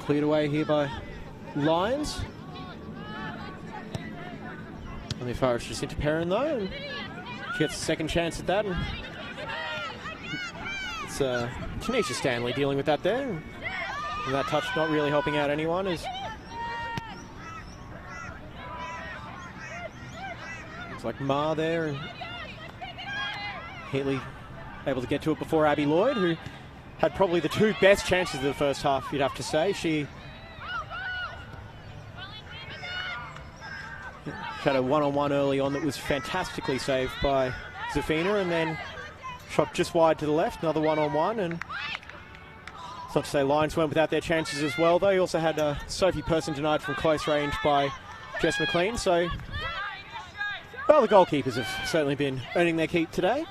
Cleared away here by Lyons. Only far as just into Perrin though, and she gets a second chance at that. And it's Tanisha Stanley dealing with that there. And that touch not really helping out anyone as it's like Ma there, and Heatley able to get to it before Abby Lloyd, who had probably the two best chances of the first half, you'd have to say. She had a one-on-one early on that was fantastically saved by Zafina, and then shot just wide to the left, another one-on-one, and it's not to say Lions weren't without their chances as well, though. He also had Sophie Person denied from close range by Jess McLean, so well, the goalkeepers have certainly been earning their keep today.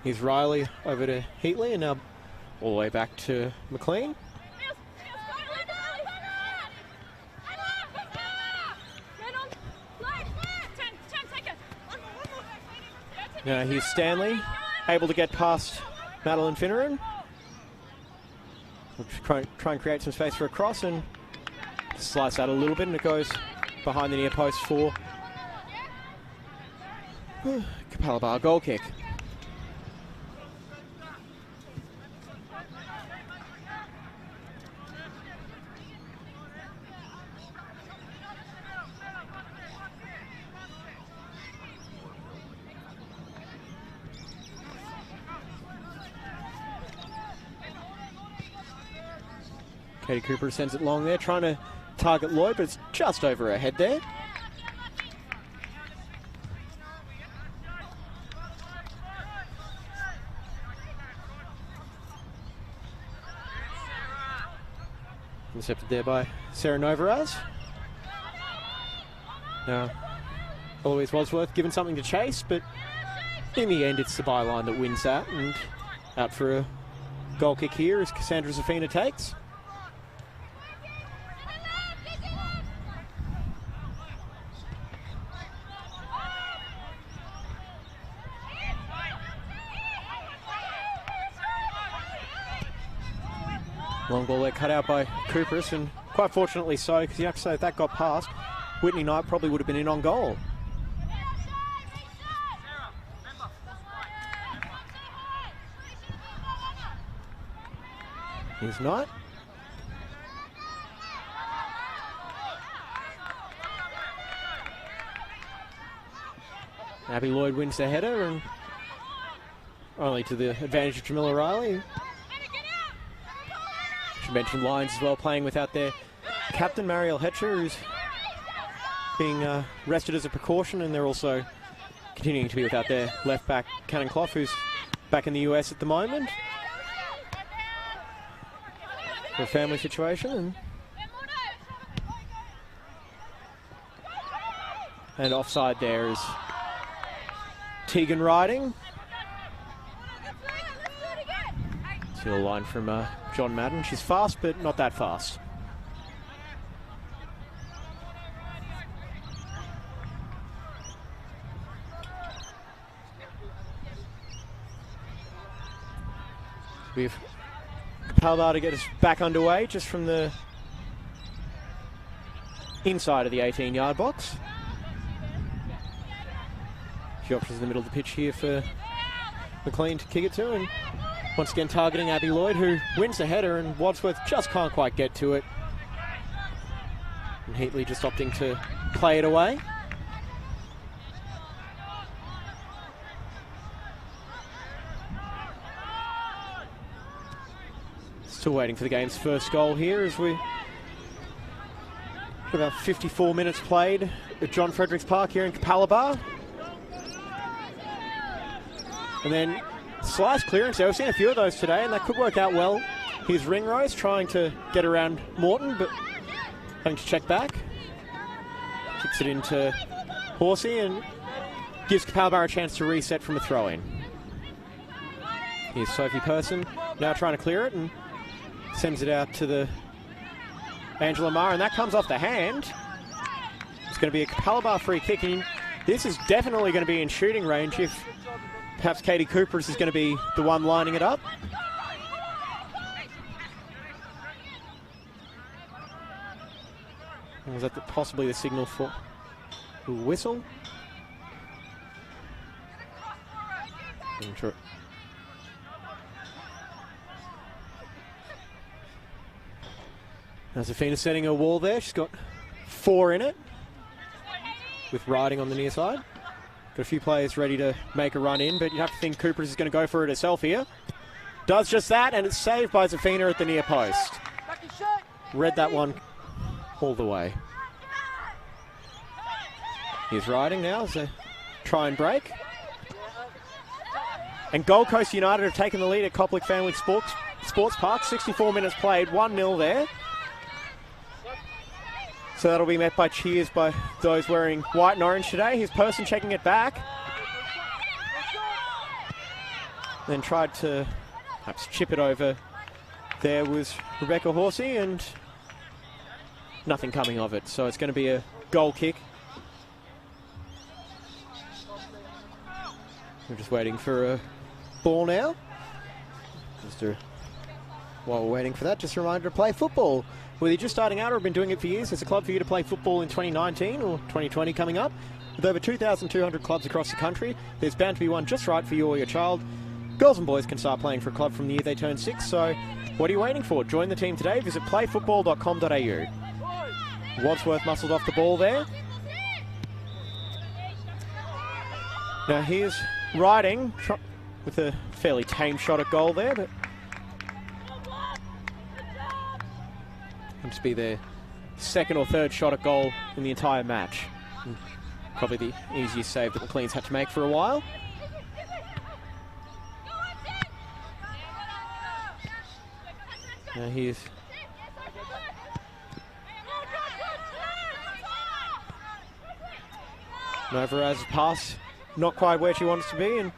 Here's Riley over to Heatley, and now all the way back to McLean. Now here's Stanley, able to get past Madeline Finneran. We'll try and create some space for a cross, and slice out a little bit, and it goes behind the near post for Capalaba, goal kick. Katie Cooper sends it long there, trying to target Lloyd, but it's just over her head there. Intercepted there by Sarah Novaraz. Now, Eloise Wadsworth given something to chase, but in the end it's the byline that wins that, and out for a goal kick here as Cassandra Zafina takes. Long ball there cut out by Cooperus, and quite fortunately so, because you have to say if that got past, Whitney Knight probably would have been in on goal. Here's Knight. Abby Lloyd wins the header, and only to the advantage of Jamila Riley. She mentioned Lions as well, playing without their captain, Marielle Hetcher, who's being rested as a precaution, and they're also continuing to be without their left back, Cannon Clough, who's back in the US at the moment for a family situation. And offside there is Tegan Riding. See a line from John Madden. She's fast, but not that fast. We've Capalaba to get us back underway just from the inside of the 18-yard box. Few options in the middle of the pitch here for McLean to kick it to, and once again targeting Abby Lloyd, who wins the header, and Wadsworth just can't quite get to it. And Heatley just opting to play it away. Still waiting for the game's first goal here as we got about 54 minutes played at John Fredericks Park here in Capalaba. And then slice clearance there. We've seen a few of those today, and that could work out well. Here's Ringrose trying to get around Morton, but having to check back. Kicks it into Horsey and gives Capalaba a chance to reset from a throw-in. Here's Sophie Person now trying to clear it and sends it out to the Angela Maher, and that comes off the hand. It's going to be a Capalaba free kick, and this is definitely going to be in shooting range if perhaps Katie Cooper is going to be the one lining it up. Was that possibly the signal for a whistle? I'm sure. Now Zafina setting a wall there. She's got 4 in it, with Riding on the near side. Got a few players ready to make a run in, but you'd have to think Cooper is going to go for it herself here. Does just that, and it's saved by Zafina at the near post. Read that one all the way. Here's Riding now as they try and break. And Gold Coast United have taken the lead at Coplik Family Sports Park. 64 minutes played, 1-0 there. So that'll be met by cheers by those wearing white and orange today. Here's Person checking it back. Then tried to perhaps chip it over. There was Rebecca Horsey, and nothing coming of it. So it's going to be a goal kick. We're just waiting for a ball now. While we're waiting for that, just a reminder to play football. Whether you're just starting out or have been doing it for years, there's a club for you to play football in 2019 or 2020 coming up. With over 2,200 clubs across the country, there's bound to be one just right for you or your child. Girls and boys can start playing for a club from the year they turn 6, so what are you waiting for? Join the team today. Visit playfootball.com.au. Wadsworth muscled off the ball there. Now here's Riding with a fairly tame shot at goal there, but seems to be their second or third shot at goal in the entire match. And probably the easiest save that McLean's had to make for a while. Now here's Novaraz's pass, not quite where she wants to be, and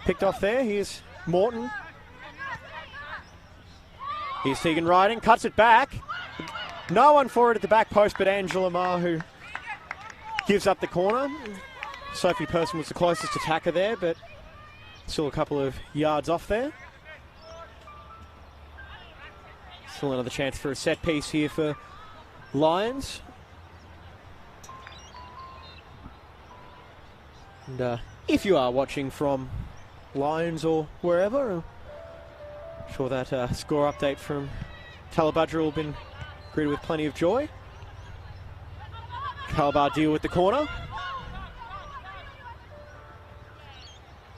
picked off there. Here's Morton. Here's Tegan Riding, cuts it back. No one for it at the back post but Angela Ma, who gives up the corner. Sophie Person was the closest attacker there, but still a couple of yards off there. Still another chance for a set piece here for Lions. And if you are watching from Lions or wherever, I'm sure that score update from Talabudra will have been greeted with plenty of joy. Calabar deal with the corner.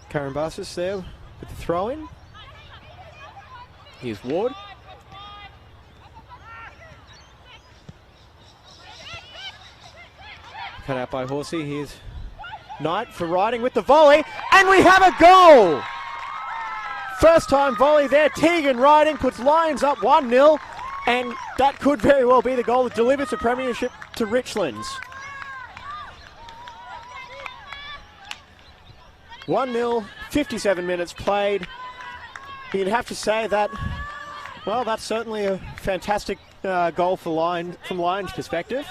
Karen Barsis there with the throw-in. Here's Ward. Cut out by Horsey. Here's Knight for Riding with the volley. And we have a goal! First time volley there. Tegan Riding puts Lions up 1-0. And that could very well be the goal that delivers the premiership to Richlands. 1-0, 57 minutes played. You'd have to say that, well, that's certainly a fantastic goal for from Lions' perspective.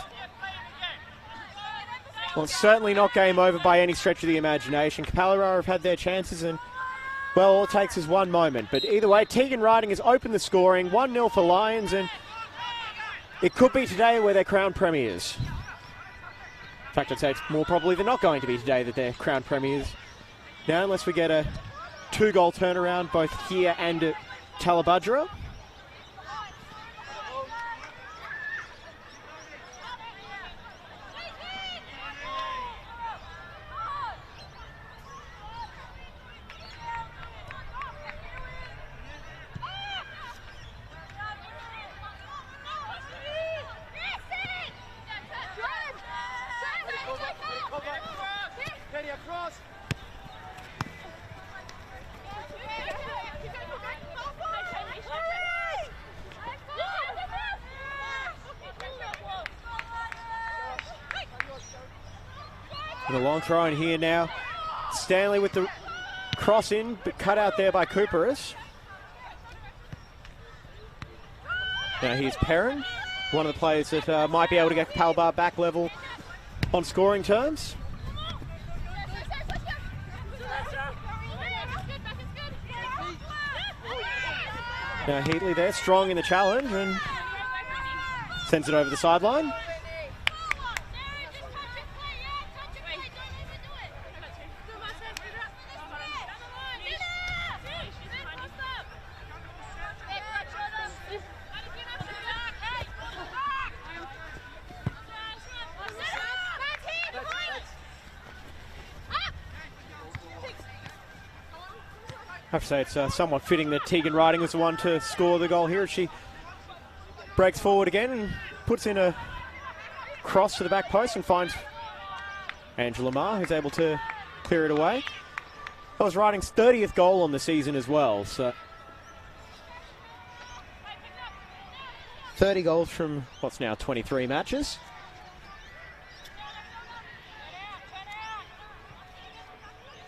Well, it's certainly not game over by any stretch of the imagination. Capalaba have had their chances, and, well, all it takes is one moment. But either way, Tegan Riding has opened the scoring. 1-0 for Lions, and it could be today where they're crowned premiers. In fact, I'd say it's more probably than not going to be today that they're crowned premiers. Now, unless we get a 2-goal turnaround both here and at Talabudra. And a long throw in here now. Stanley with the cross in, but cut out there by Cooperis. Now here's Perrin, one of the players that might be able to get Capalaba back level on scoring terms. Now Heatley there, strong in the challenge, and sends it over the sideline. have to say it's somewhat fitting that Tegan Riding was the one to score the goal here. She breaks forward again and puts in a cross to the back post and finds Angela Ma, who's able to clear it away. That was Riding's 30th goal on the season as well. So 30 goals from what's now 23 matches.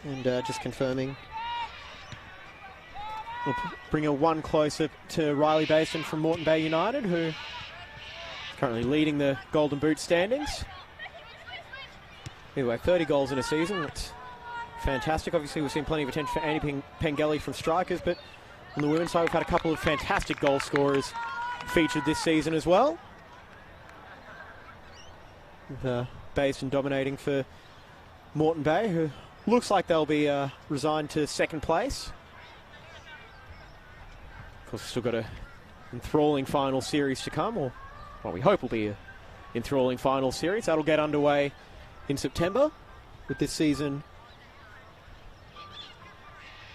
And just confirming, we'll bring her one closer to Riley Basin from Moreton Bay United, who is currently leading the Golden Boot standings. Anyway, 30 goals in a season, that's fantastic. Obviously, we've seen plenty of attention for Annie Pengelly from Strikers, but on the women's side, we've had a couple of fantastic goal scorers featured this season as well. Basin dominating for Moreton Bay, who looks like they'll be resigned to second place. Of course, we've still got an enthralling final series to come, or what we hope will be an enthralling final series. That'll get underway in September, with this season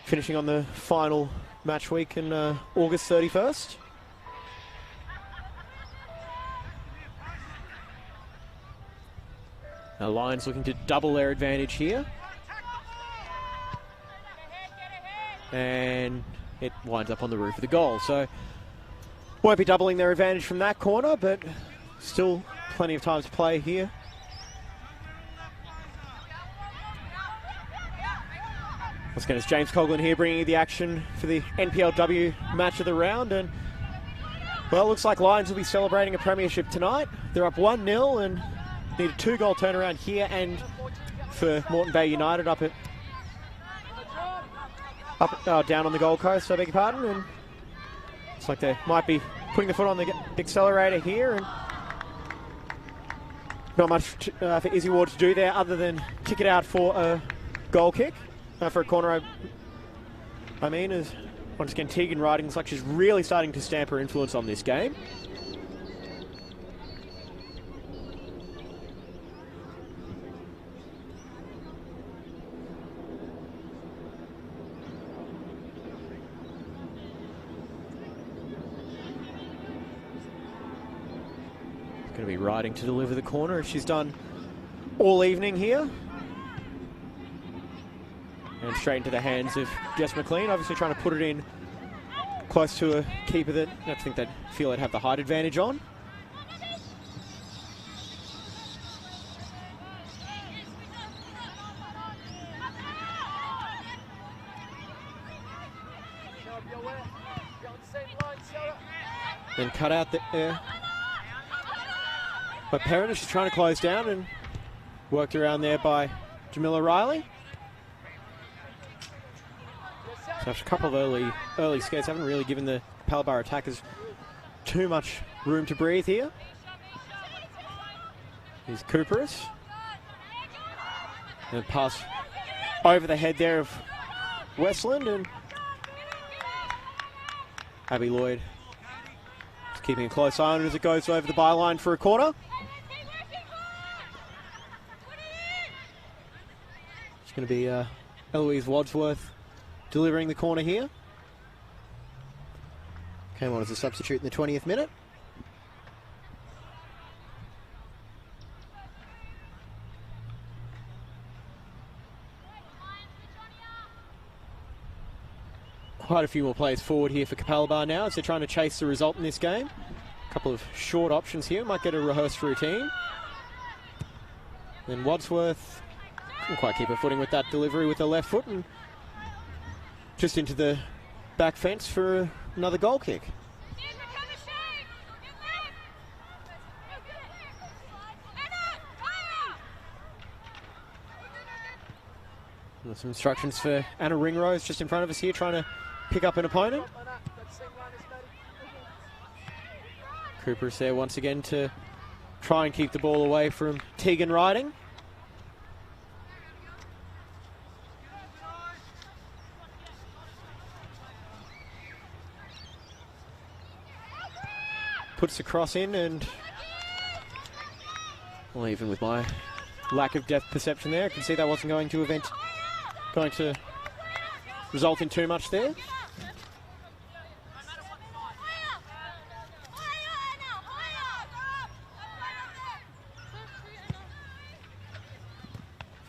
finishing on the final match week in August 31st. Now Lions looking to double their advantage here. And it winds up on the roof of the goal. So won't be doubling their advantage from that corner, but still plenty of time to play here. Once again, it's James Coughlin here bringing you the action for the NPLW match of the round. And, well, it looks like Lions will be celebrating a premiership tonight. They're up 1-0 and need a 2-goal turnaround here, and for Moreton Bay United down on the Gold Coast, I beg your pardon. And looks like they might be putting the foot on the accelerator here. And not much for Izzy Ward to do there other than kick it out for a goal kick. For a corner, I mean, is once again Tegan Riding looks like she's really starting to stamp her influence on this game. Going to be Riding to deliver the corner, as she's done all evening here. And straight into the hands of Jess McLean, obviously trying to put it in close to a keeper that I don't think they'd feel they'd have the height advantage on. Then cut out there by Perrin, she's trying to close down and worked around there by Jamila Riley. So after a couple of early skates, haven't really given the Capalaba attackers too much room to breathe here. Here's Cooperus. And pass over the head there of Westland, and Abby Lloyd just keeping a close eye on it as it goes over the byline for a corner. It's going to be Eloise Wadsworth delivering the corner here. Came on as a substitute in the 20th minute. Quite a few more players forward here for Capalaba now as they're trying to chase the result in this game. A couple of short options here, might get a rehearsed routine. Then Wadsworth couldn't quite keep her footing with that delivery with the left foot, and just into the back fence for another goal kick. And some instructions for Anna Ringrose just in front of us here, trying to pick up an opponent. Cooper's there once again to try and keep the ball away from Tegan Riding. Puts the cross in, and well, even with my lack of depth perception there, I can see that wasn't going to result in too much there.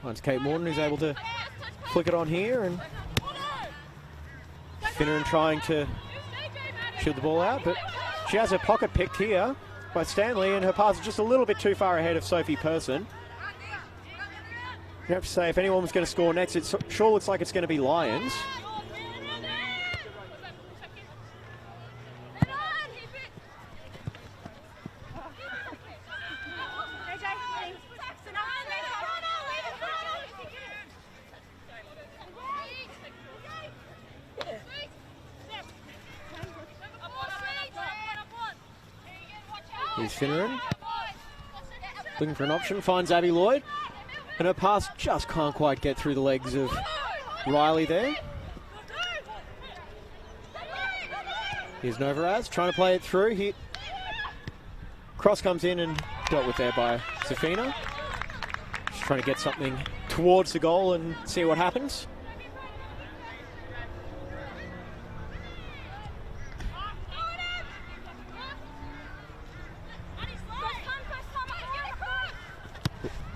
Finds Kate Morton, who's able to flick it on here, and Finneran trying to shield the ball out, but she has her pocket picked here by Stanley, and her pass is just a little bit too far ahead of Sophie Person. You have to say, if anyone was going to score next, it sure looks like it's going to be Lions. Here's Finneran, looking for an option, finds Abby Lloyd, and her pass just can't quite get through the legs of Riley there. Here's Novaraz, trying to play it through. Cross comes in and dealt with there by Zafina. Just trying to get something towards the goal and see what happens.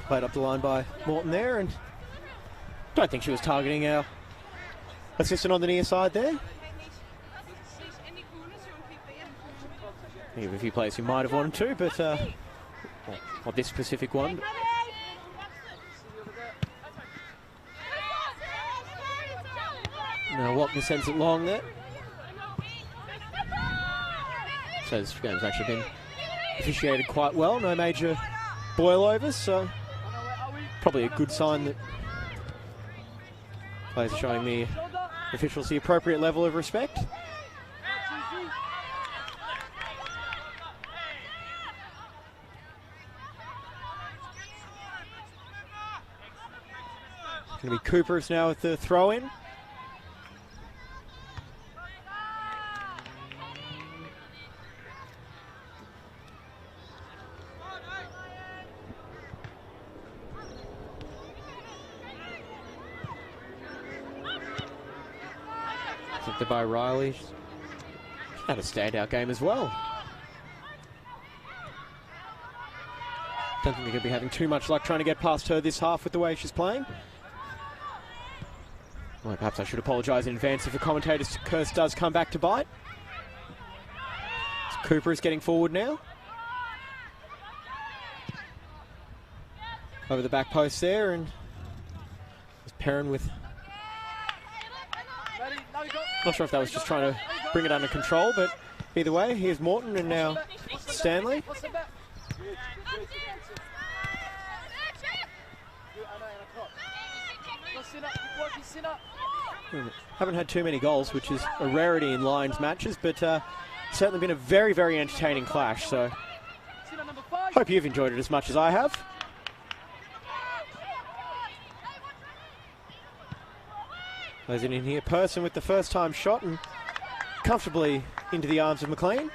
Played up the line by Morton there, and don't think she was targeting our assistant on the near side there. Maybe a few players who might have wanted to, but not this specific one. Now Watkin sends it long there. So this game's actually been officiated quite well, no major boilovers, so probably a good sign that players are showing the officials the appropriate level of respect. It's going to be Coopers now with the throw-in. By Riley. She's had a standout game as well. Don't think they're going to be having too much luck trying to get past her this half with the way she's playing. Well, perhaps I should apologise in advance if the commentator's curse does come back to bite. So Cooper is getting forward now. Over the back post there, and Perrin with... Not sure if that was just trying to bring it under control, but either way, here's Morton and now Stanley. Haven't had too many goals, which is a rarity in Lions matches, but certainly been a very, very entertaining clash, so hope you've enjoyed it as much as I have. Plays it in here. Person with the first time shot and comfortably into the arms of McLean.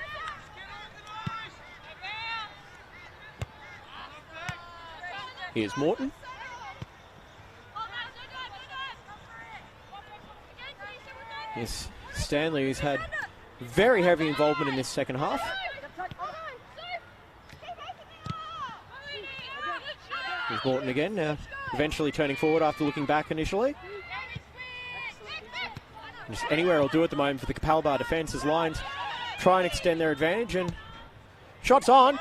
Here's Morton. Yes, Stanley, who's had very heavy involvement in this second half. Here's Morton again, now eventually turning forward after looking back initially. Just anywhere will do at the moment for the Capalaba defence as Lions try and extend their advantage, and shots on.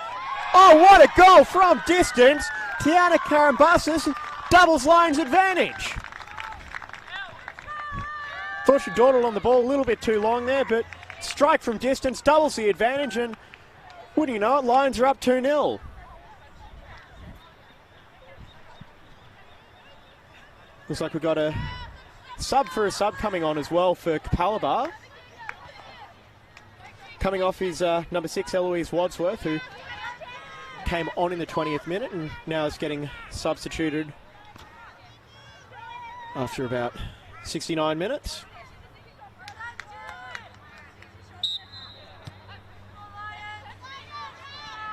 Oh, what a goal from distance! Tiana Karambasis doubles Lions' advantage. Thought she dawdled on the ball a little bit too long there, but strike from distance doubles the advantage, and wouldn't you know it, Lions are up 2-0. Looks like we've got a sub for a sub coming on as well for Capalaba. Coming off is number 6, Eloise Wadsworth, who came on in the 20th minute and now is getting substituted after about 69 minutes.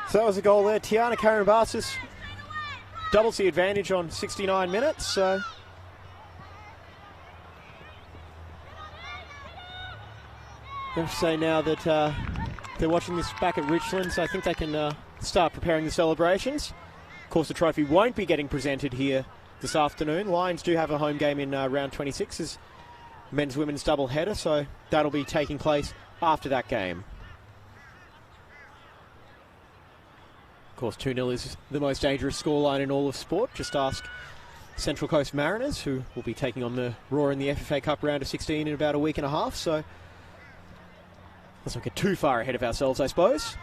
So that was a goal there. Tiana Karambasis doubles the advantage on 69 minutes. So I have to say now that they're watching this back at Richlands, I think they can start preparing the celebrations. Of course, the trophy won't be getting presented here this afternoon. Lions do have a home game in round 26 as men's-women's double-header, so that'll be taking place after that game. Of course, 2-0 is the most dangerous scoreline in all of sport. Just ask Central Coast Mariners, who will be taking on the Roar in the FFA Cup round of 16 in about a week and a half, so let's not get too far ahead of ourselves, I suppose.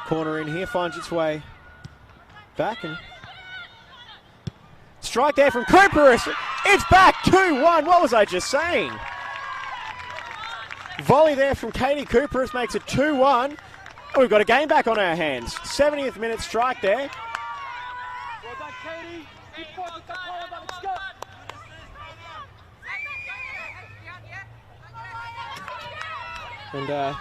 Corner in here, finds its way back, and strike there from Cooper. It's back 2-1. What was I just saying? Volley there from Katie Cooper makes it 2-1. We've got a game back on our hands. 70th minute strike there. Well done, Katie. Keep fighting, Capalaba. Let's go. And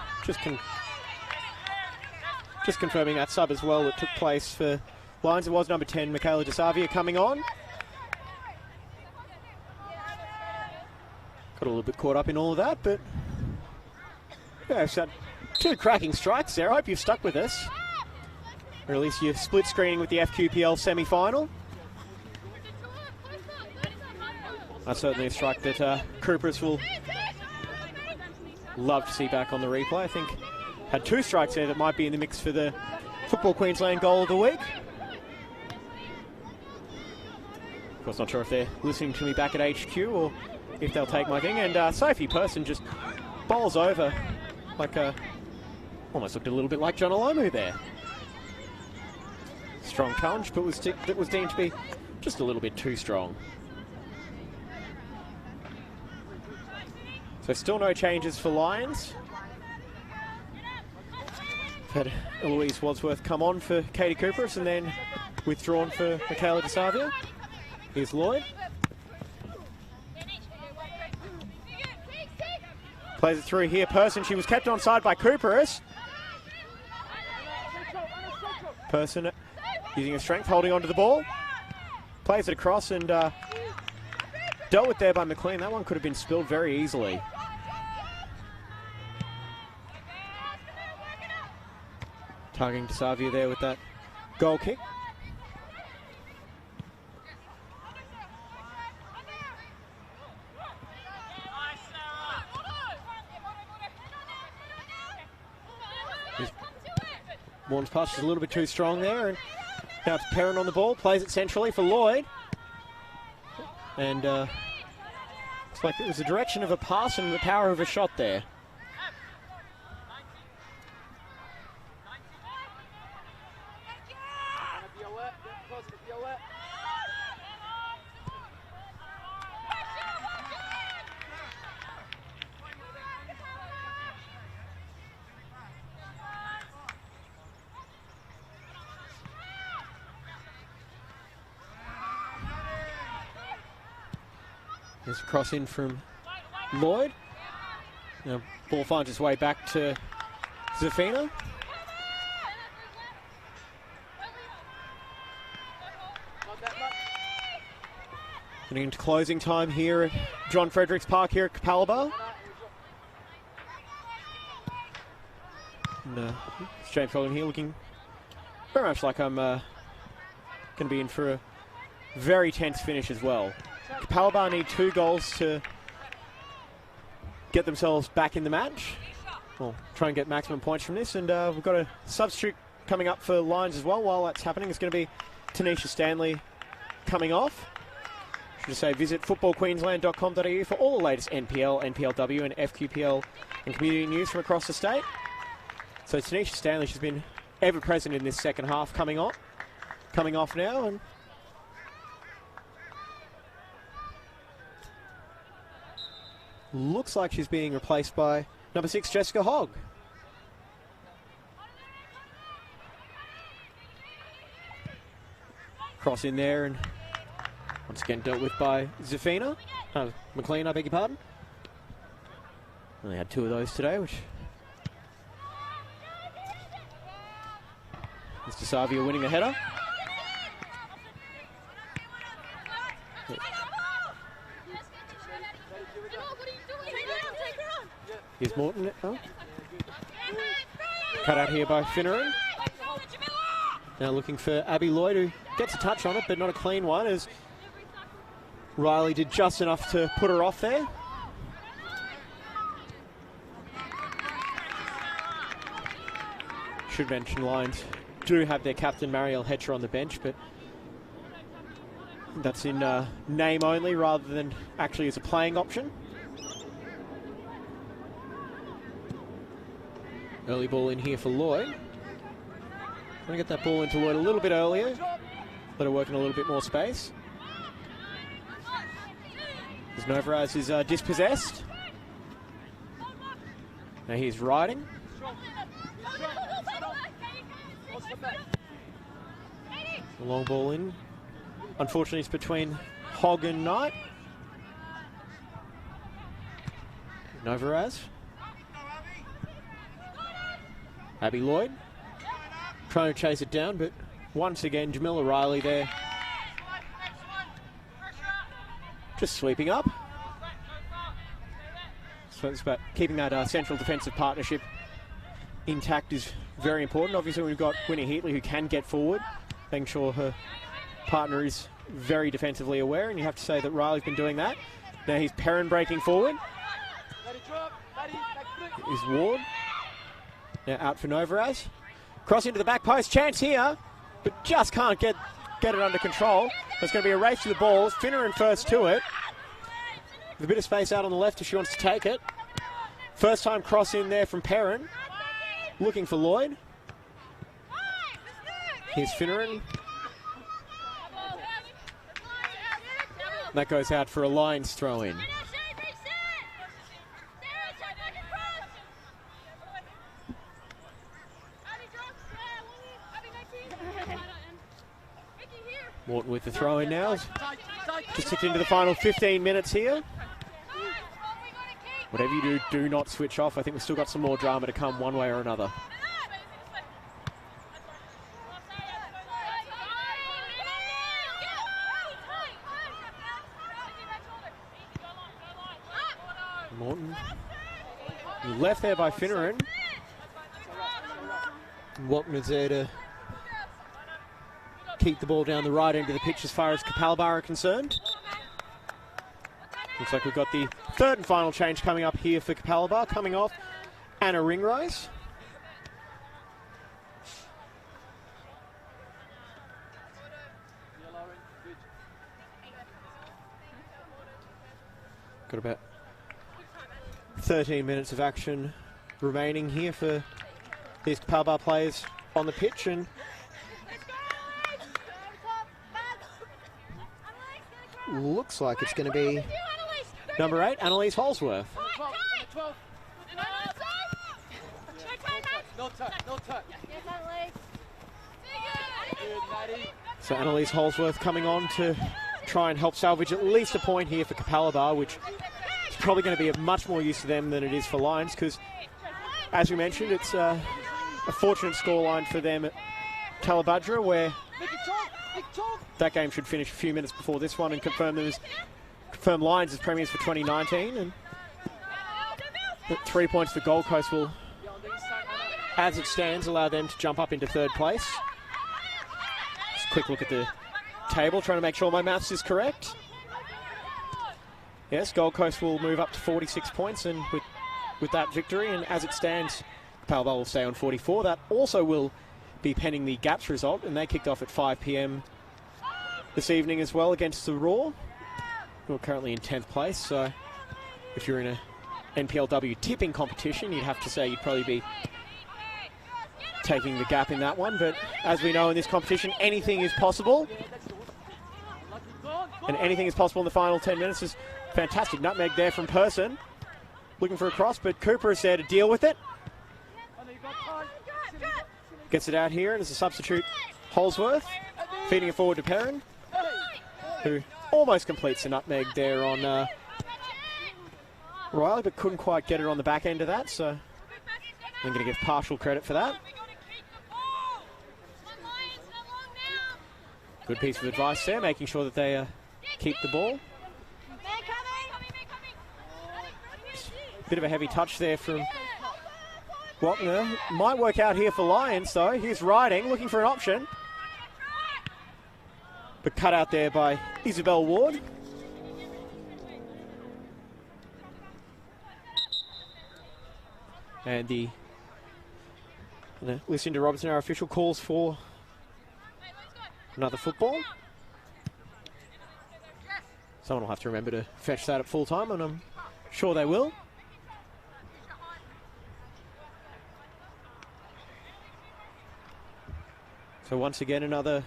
just confirming that sub as well that took place for Lions. It was number 10, Michaela DeSavia, coming on. Got a little bit caught up in all of that, but yeah, so 2 cracking strikes there. I hope you've stuck with us. Or at least you're split screening with the FQPL semi-final. That's certainly a strike that Coopers will love to see back on the replay. I think had 2 strikes there that might be in the mix for the Football Queensland goal of the week. Of course, not sure if they're listening to me back at HQ or if they'll take my thing. And Sophie Person just bowls over like almost looked a little bit like John Olomu there. Strong challenge, but that was deemed to be just a little bit too strong. So still no changes for Lions. Had Eloise Wadsworth come on for Katie Cooperis and then withdrawn for Michaela DeSavia. Here's Lloyd. Plays it through here. Person, she was kept onside by Cooperis. Person using her strength, holding onto the ball. Plays it across and dealt with there by McLean. That one could have been spilled very easily. Targeting DeSavia there with that goal kick. Warren's pass is a little bit too strong there, and now it's Perrin on the ball, plays it centrally for Lloyd. And looks like it was the direction of a pass and the power of a shot there. There's a cross in from Lloyd. Now, ball finds its way back to Zafina. Getting into closing time here at John Fredericks Park here at Capalaba. And James Colin here looking very much like I'm going to be in for a very tense finish as well. Capalaba need 2 goals to get themselves back in the match. Well, try and get maximum points from this. And we've got a substitute coming up for Lions as well. While that's happening, it's going to be Tanisha Stanley coming off. Should just say visit footballqueensland.com.au for all the latest NPL, NPLW and FQPL and community news from across the state. So Tanisha Stanley, she's been ever present in this second half, coming off now, and looks like she's being replaced by number 6, Jessica Hogg. Cross in there and once again dealt with by Zafina. McLean, I beg your pardon. Only had 2 of those today, which is DeSavia winning the header. Here's Morton. Oh. Cut out here by Finneran. Now looking for Abby Lloyd, who gets a touch on it, but not a clean one, as Riley did just enough to put her off there. Should mention Lions do have their captain, Marielle Hetcher, on the bench, but that's in name only rather than actually as a playing option. Early ball in here for Lloyd. Trying to get that ball into Lloyd a little bit earlier. Let her work in a little bit more space. As Novaraz is dispossessed. Now he's riding. The long ball in. Unfortunately, it's between Hogg and Knight. Novaraz. Abby Lloyd trying to chase it down, but once again, Jamila Riley there. Just sweeping up. So it's about keeping that central defensive partnership intact is very important. Obviously, we've got Winnie Heatley who can get forward, making sure her partner is very defensively aware, and you have to say that Riley's been doing that. Now he's Perrin breaking forward. Is Ward. Now out for Novaraz. Cross into the back post, chance here, but just can't get it under control. There's going to be a race to the ball. Finneran first to it. With a bit of space out on the left if she wants to take it. First time cross in there from Perrin. Looking for Lloyd. Here's Finneran. That goes out for a Lions throw in. Morton with the throw in now. Just ticked into the final 15 minutes here. Whatever you do, do not switch off. I think we've still got some more drama to come one way or another. Morton. Left there by Finneran. Morton is there to keep the ball down the right end of the pitch as far as Capalaba are concerned. Looks like we've got the third and final change coming up here for Capalaba, coming off Anna Ringrose. Got about 13 minutes of action remaining here for these Capalaba players on the pitch, and looks like it's going to be number 8, Annalise Holsworth. So Annalise Holsworth coming on to try and help salvage at least a point here for Capalaba, which is probably going to be of much more use to them than it is for Lions, because, as we mentioned, it's a fortunate scoreline for them at Talabudra, where that game should finish a few minutes before this one and confirm Lions as premiers for 2019. And 3 points for Gold Coast will, as it stands, allow them to jump up into third place. Just a quick look at the table, trying to make sure my maths is correct. Yes, Gold Coast will move up to 46 points, and with that victory, and as it stands, Capalaba will stay on 44. That also will be pending the GAPS result, and they kicked off at 5 p.m. this evening as well against the Raw, who are currently in 10th place. So if you're in a NPLW tipping competition, you'd have to say you'd probably be taking the gap in that one. But as we know in this competition, anything is possible. And anything is possible in the final 10 minutes. Is fantastic nutmeg there from Person. Looking for a cross, but Cooper is there to deal with it. Gets it out here, and as a substitute, Holsworth. Feeding it forward to Perrin, who almost completes the nutmeg there on Riley, but couldn't quite get it on the back end of that, so I'm going to give partial credit for that. Good piece of advice there, making sure that they keep the ball. Bit of a heavy touch there from Wapner. Might work out here for Lions, though. Here's Riding, looking for an option. But cut out there by Isabel Ward. And the Lucinda Robertson, our official, calls for another football. Someone will have to remember to fetch that at full time, and I'm sure they will. So once again, another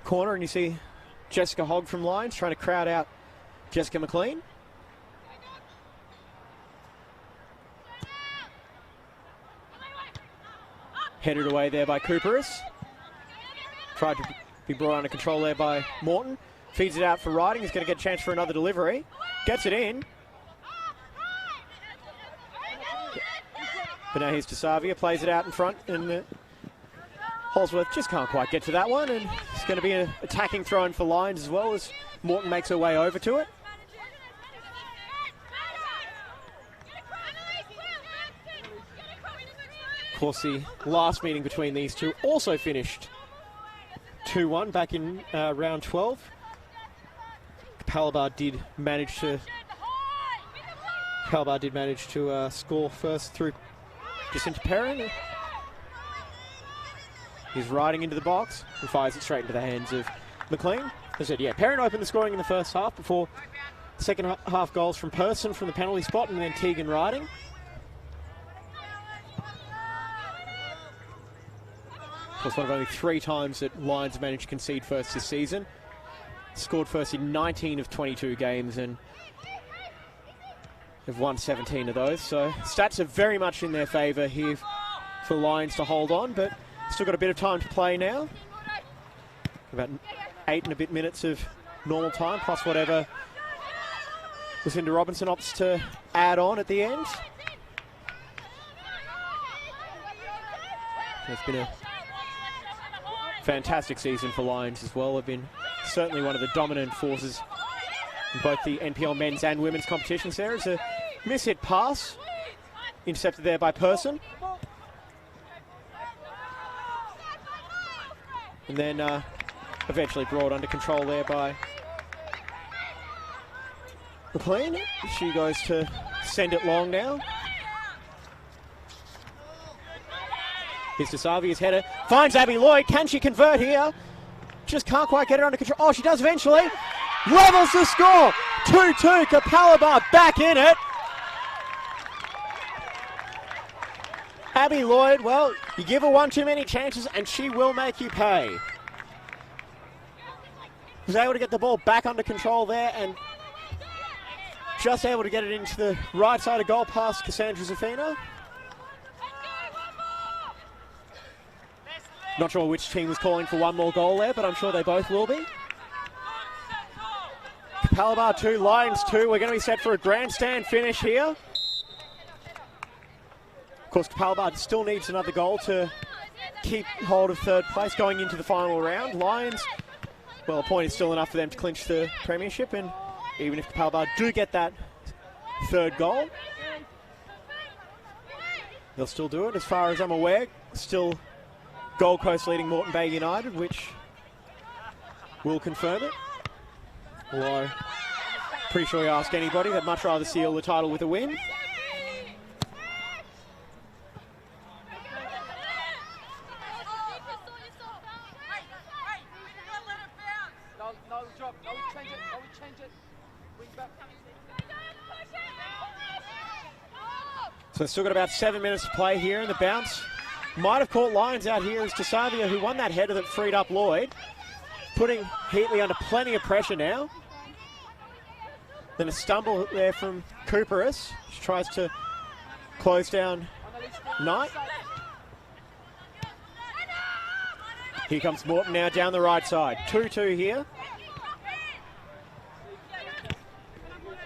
corner, and you see Jessica Hogg from Lions trying to crowd out Jessica McLean. Headed away there by Cooperis. Tried to be brought under control there by Morton. Feeds it out for Riding. He's going to get a chance for another delivery. Gets it in. But now here's to Savia. Plays it out in front. And Holsworth just can't quite get to that one. And it's going to be an attacking throw in for Lions as well as Morton makes her way over to it. Of course, the last meeting between these two also finished 2-1 back in round 12. Capalaba did manage to score first through Jacinta Perrin. He's riding into the box and fires it straight into the hands of McLean. As I said, yeah, Perrin opened the scoring in the first half before second half goals from Person from the penalty spot and then Tegan Riding. Of course, one of only 3 times that Lions managed to concede first this season. Scored first in 19 of 22 games and have won 17 of those. So stats are very much in their favour here for Lions to hold on, but still got a bit of time to play now. About 8 and a bit minutes of normal time, plus whatever Lucinda Robinson opts to add on at the end. It's been a fantastic season for Lions as well. Have been certainly one of the dominant forces in both the NPL men's and women's competitions. There is a mishit pass, intercepted there by Person. And then eventually brought under control there by McLean. She goes to send it long now. Here's to Savia's header. Finds Abby Lloyd. Can she convert here? Just can't quite get it under control. Oh, she does eventually. Levels the score. 2-2. Capalaba back in it. Abby Lloyd, well, you give her one too many chances and she will make you pay. Was able to get the ball back under control there and just able to get it into the right side of goal past Cassandra Zafina. Not sure which team was calling for one more goal there, but I'm sure they both will be. Capalaba 2, Lions 2. We're going to be set for a grandstand finish here. Of course, Capalaba still needs another goal to keep hold of third place going into the final round. Lions, well, a point is still enough for them to clinch the premiership, and even if Capalaba do get that third goal, they'll still do it. As far as I'm aware, still Gold Coast leading Moreton Bay United, which will confirm it. Although, pretty sure you ask anybody, they'd much rather seal the title with a win. So still got about 7 minutes to play here, and the bounce might have caught Lions out here as Tasavia, who won that header that freed up Lloyd, putting Heatley under plenty of pressure now. Then a stumble there from Cooperis. She tries to close down Knight. Here comes Morton now down the right side. 2-2 here.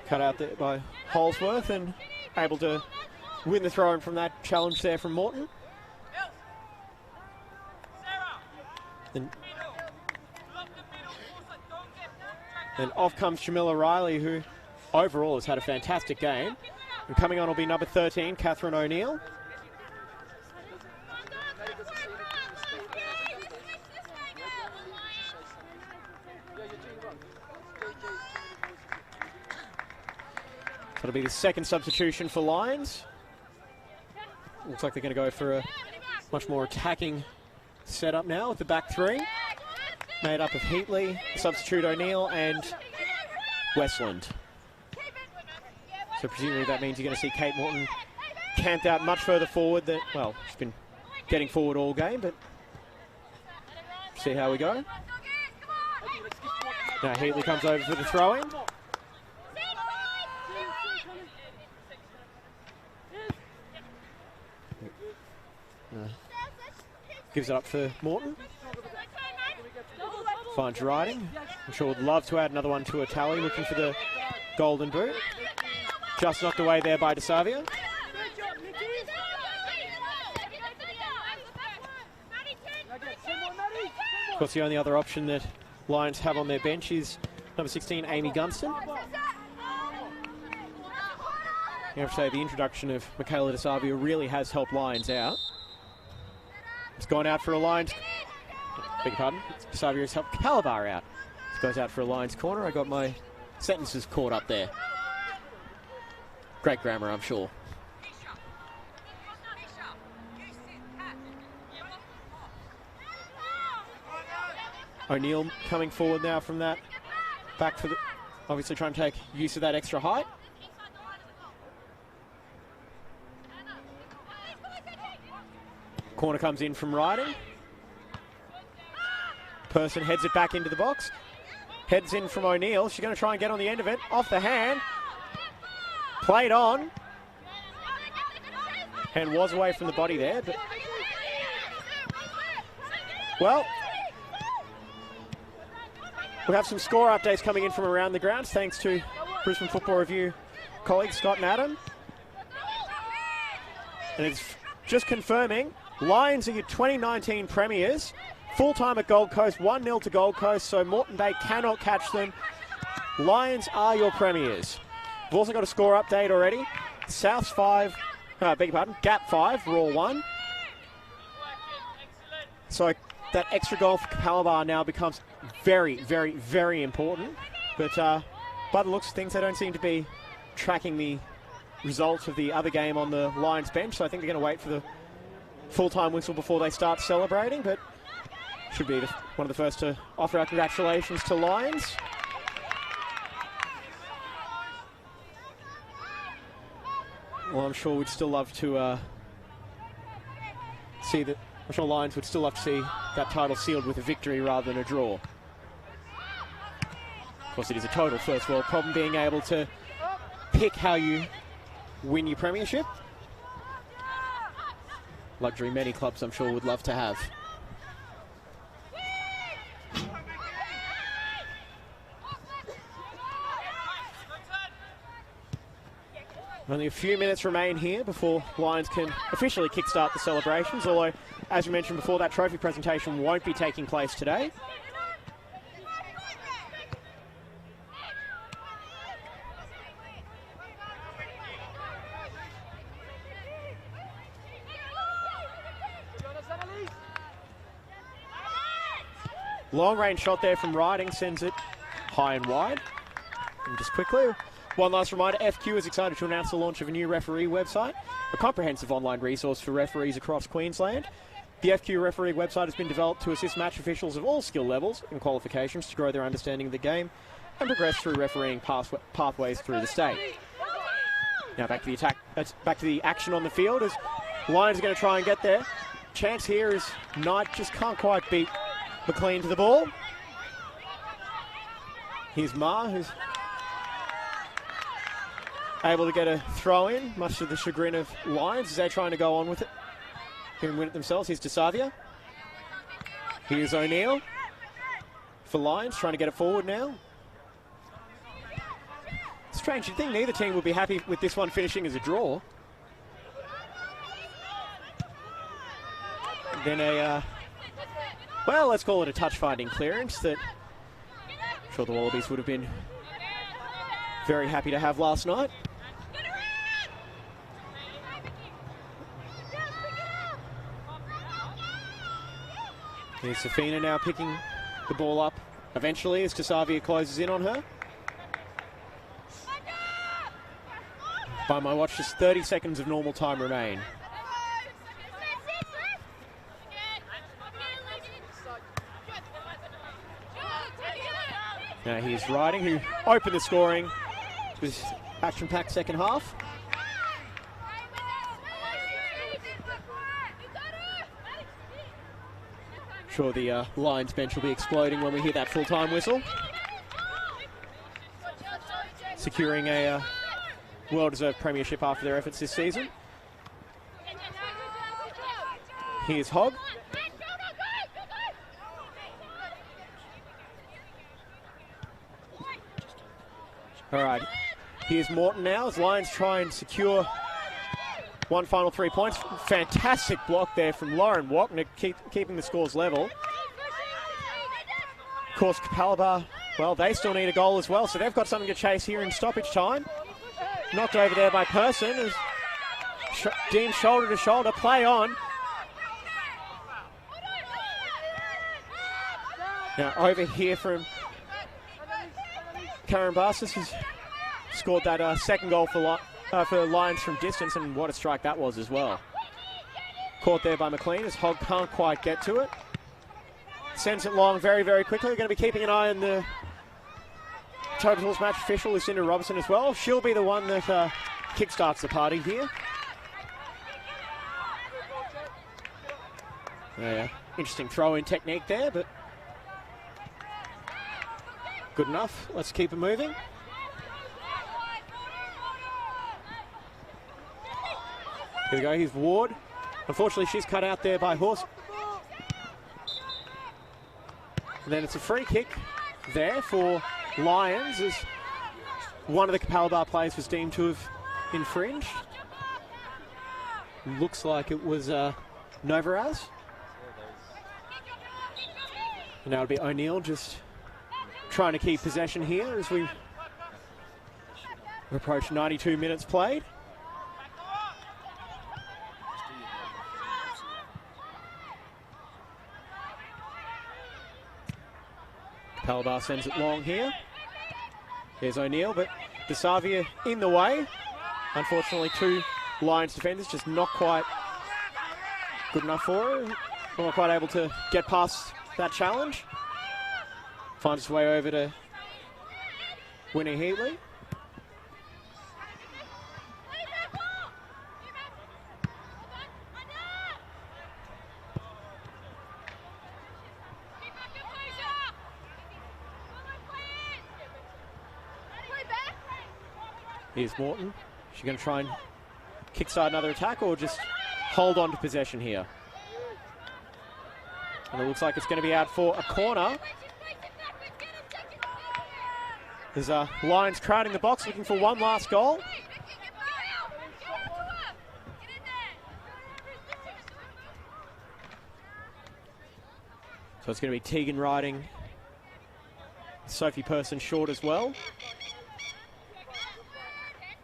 Cut out there by Holsworth and able to win the throw-in from that challenge there from Morton. Then off comes Jamila Riley, who overall has had a fantastic game. And coming on will be number 13, Catherine O'Neill. That'll be the second substitution for Lions. Looks like they're going to go for a much more attacking setup now with the back three. Made up of Heatley, substitute O'Neill, and Westland. So presumably that means you're going to see Kate Morton camped out much further forward than, well, she's been getting forward all game, but see how we go. Now Heatley comes over for the throw-in. Gives it up for Morton. Finds riding. I'm sure would love to add another one to a tally, looking for the golden boot. Just knocked away there by DeSavia. Of course, the only other option that Lions have on their bench is number 16, Amy Gunston. You have to say the introduction of Michaela DeSavia really has helped Lions out. It's gone out for a Lions. Beg your pardon. DeSavia has helped Capalaba out. It goes out for a Lions corner. I got my sentences caught up there. Great grammar, I'm sure. O'Neill coming forward now from that. Back for the... Obviously trying to take use of that extra height. Corner comes in from Riding. Person heads it back into the box. Heads in from O'Neill. She's going to try and get on the end of it. Off the hand. Played on. And was away from the body there. But well, we'll have some score updates coming in from around the grounds, thanks to Brisbane Football Review colleagues Scott and Adam. And it's just confirming, Lions are your 2019 premiers. Full-time at Gold Coast, 1-0 to Gold Coast, so Moreton Bay cannot catch them. Lions are your premiers. We've also got a score update already. South's 5, beg your pardon, Gap 5, Raw 1. So that extra goal for Capalaba now becomes very, very, very important. But by the looks of things, they don't seem to be tracking the results of the other game on the Lions bench, so I think they're going to wait for the full-time whistle before they start celebrating, but should be one of the first to offer our congratulations to Lions. Well, I'm sure we'd still love to see that. I'm sure Lions would still love to see that title sealed with a victory rather than a draw. Of course, it is a total first world problem being able to pick how you win your premiership. Luxury many clubs, I'm sure, would love to have. Only a few minutes remain here before Lions can officially kickstart the celebrations, although, as we mentioned before, that trophy presentation won't be taking place today. Long range shot there from Riding, sends it high and wide. And just quickly, one last reminder, FQ is excited to announce the launch of a new referee website, a comprehensive online resource for referees across Queensland. The FQ referee website has been developed to assist match officials of all skill levels and qualifications to grow their understanding of the game and progress through refereeing pathways through the state. Now back to the attack, back to the action on the field as Lions are going to try and get there. Chance here is Knight just can't quite beat McLean to the ball. Here's Ma, who's able to get a throw in, much to the chagrin of Lions as they're trying to go on with it and win it themselves. Here's DeSavia. Here's O'Neill for Lions, trying to get it forward now. Strange, you'd think neither team would be happy with this one finishing as a draw. Then well, let's call it a touch-finding clearance that I'm sure the Wallabies would have been very happy to have last night. Here's Safina now picking the ball up eventually as Tasavia closes in on her. By my watch, just 30 seconds of normal time remain. Now here's Riding, who opened the scoring with action-packed second half. Sure, the Lions bench will be exploding when we hear that full-time whistle. Securing a well-deserved premiership after their efforts this season. Here's Hogg. All right, here's Morton now as Lions try and secure one final 3 points. Fantastic block there from Lauren Wagner, keeping the scores level. Of course, Capalaba, well, they still need a goal as well, so they've got something to chase here in stoppage time. Knocked over there by Person as Dean shoulder to shoulder, play on. Now over here from Karen Barsis, who's scored that second goal for Lions from distance, and what a strike that was as well. Caught there by McLean as Hogg can't quite get to it. Sends it long very, very quickly. We're going to be keeping an eye on the Totals match official, Lucinda Robinson, as well. She'll be the one that kickstarts the party here. Yeah, interesting throw-in technique there, but good enough. Let's keep it moving. Here we go, here's Ward. Unfortunately, she's cut out there by Horse. And then it's a free kick there for Lions as one of the Capalaba players was deemed to have infringed. Looks like it was Novaraz. And now it'll be O'Neill just trying to keep possession here as we approach 92 minutes played. Capalaba sends it long here. There's O'Neill, but DeSavia in the way. Unfortunately, two Lions defenders just not quite good enough for her. Not quite able to get past that challenge. Finds his way over to Winnie Heatley. Here's Morton. She's going to try and kickstart another attack or just hold on to possession here. And it looks like it's going to be out for a corner. There's Lions crowding the box looking for one last goal. So it's going to be Tegan riding Sophie Person short as well.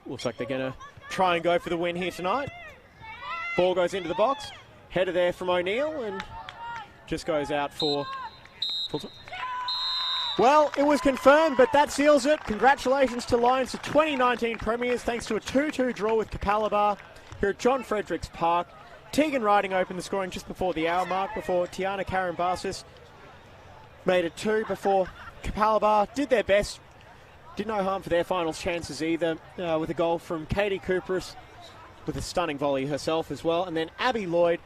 Looks like they're going to try and go for the win here tonight. Ball goes into the box. Header there from O'Neill and just goes out for... Well, it was confirmed, but that seals it. Congratulations to Lions, the 2019 Premiers, thanks to a 2-2 draw with Capalaba here at John Fredericks Park. Tegan Riding opened the scoring just before the hour mark, before Tiana Karambasis made it 2 before Capalaba did their best. Did no harm for their finals chances either, with a goal from Katie Cooperis with a stunning volley herself as well. And then Abby Lloyd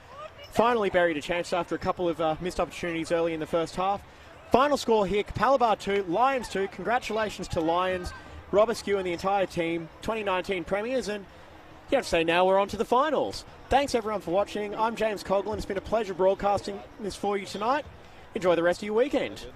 finally buried a chance after a couple of missed opportunities early in the first half. Final score here, Capalaba 2, Lions 2. Congratulations to Lions, Rob Askew and the entire team, 2019 Premiers. And you have to say now we're on to the finals. Thanks everyone for watching. I'm James Coughlin. It's been a pleasure broadcasting this for you tonight. Enjoy the rest of your weekend.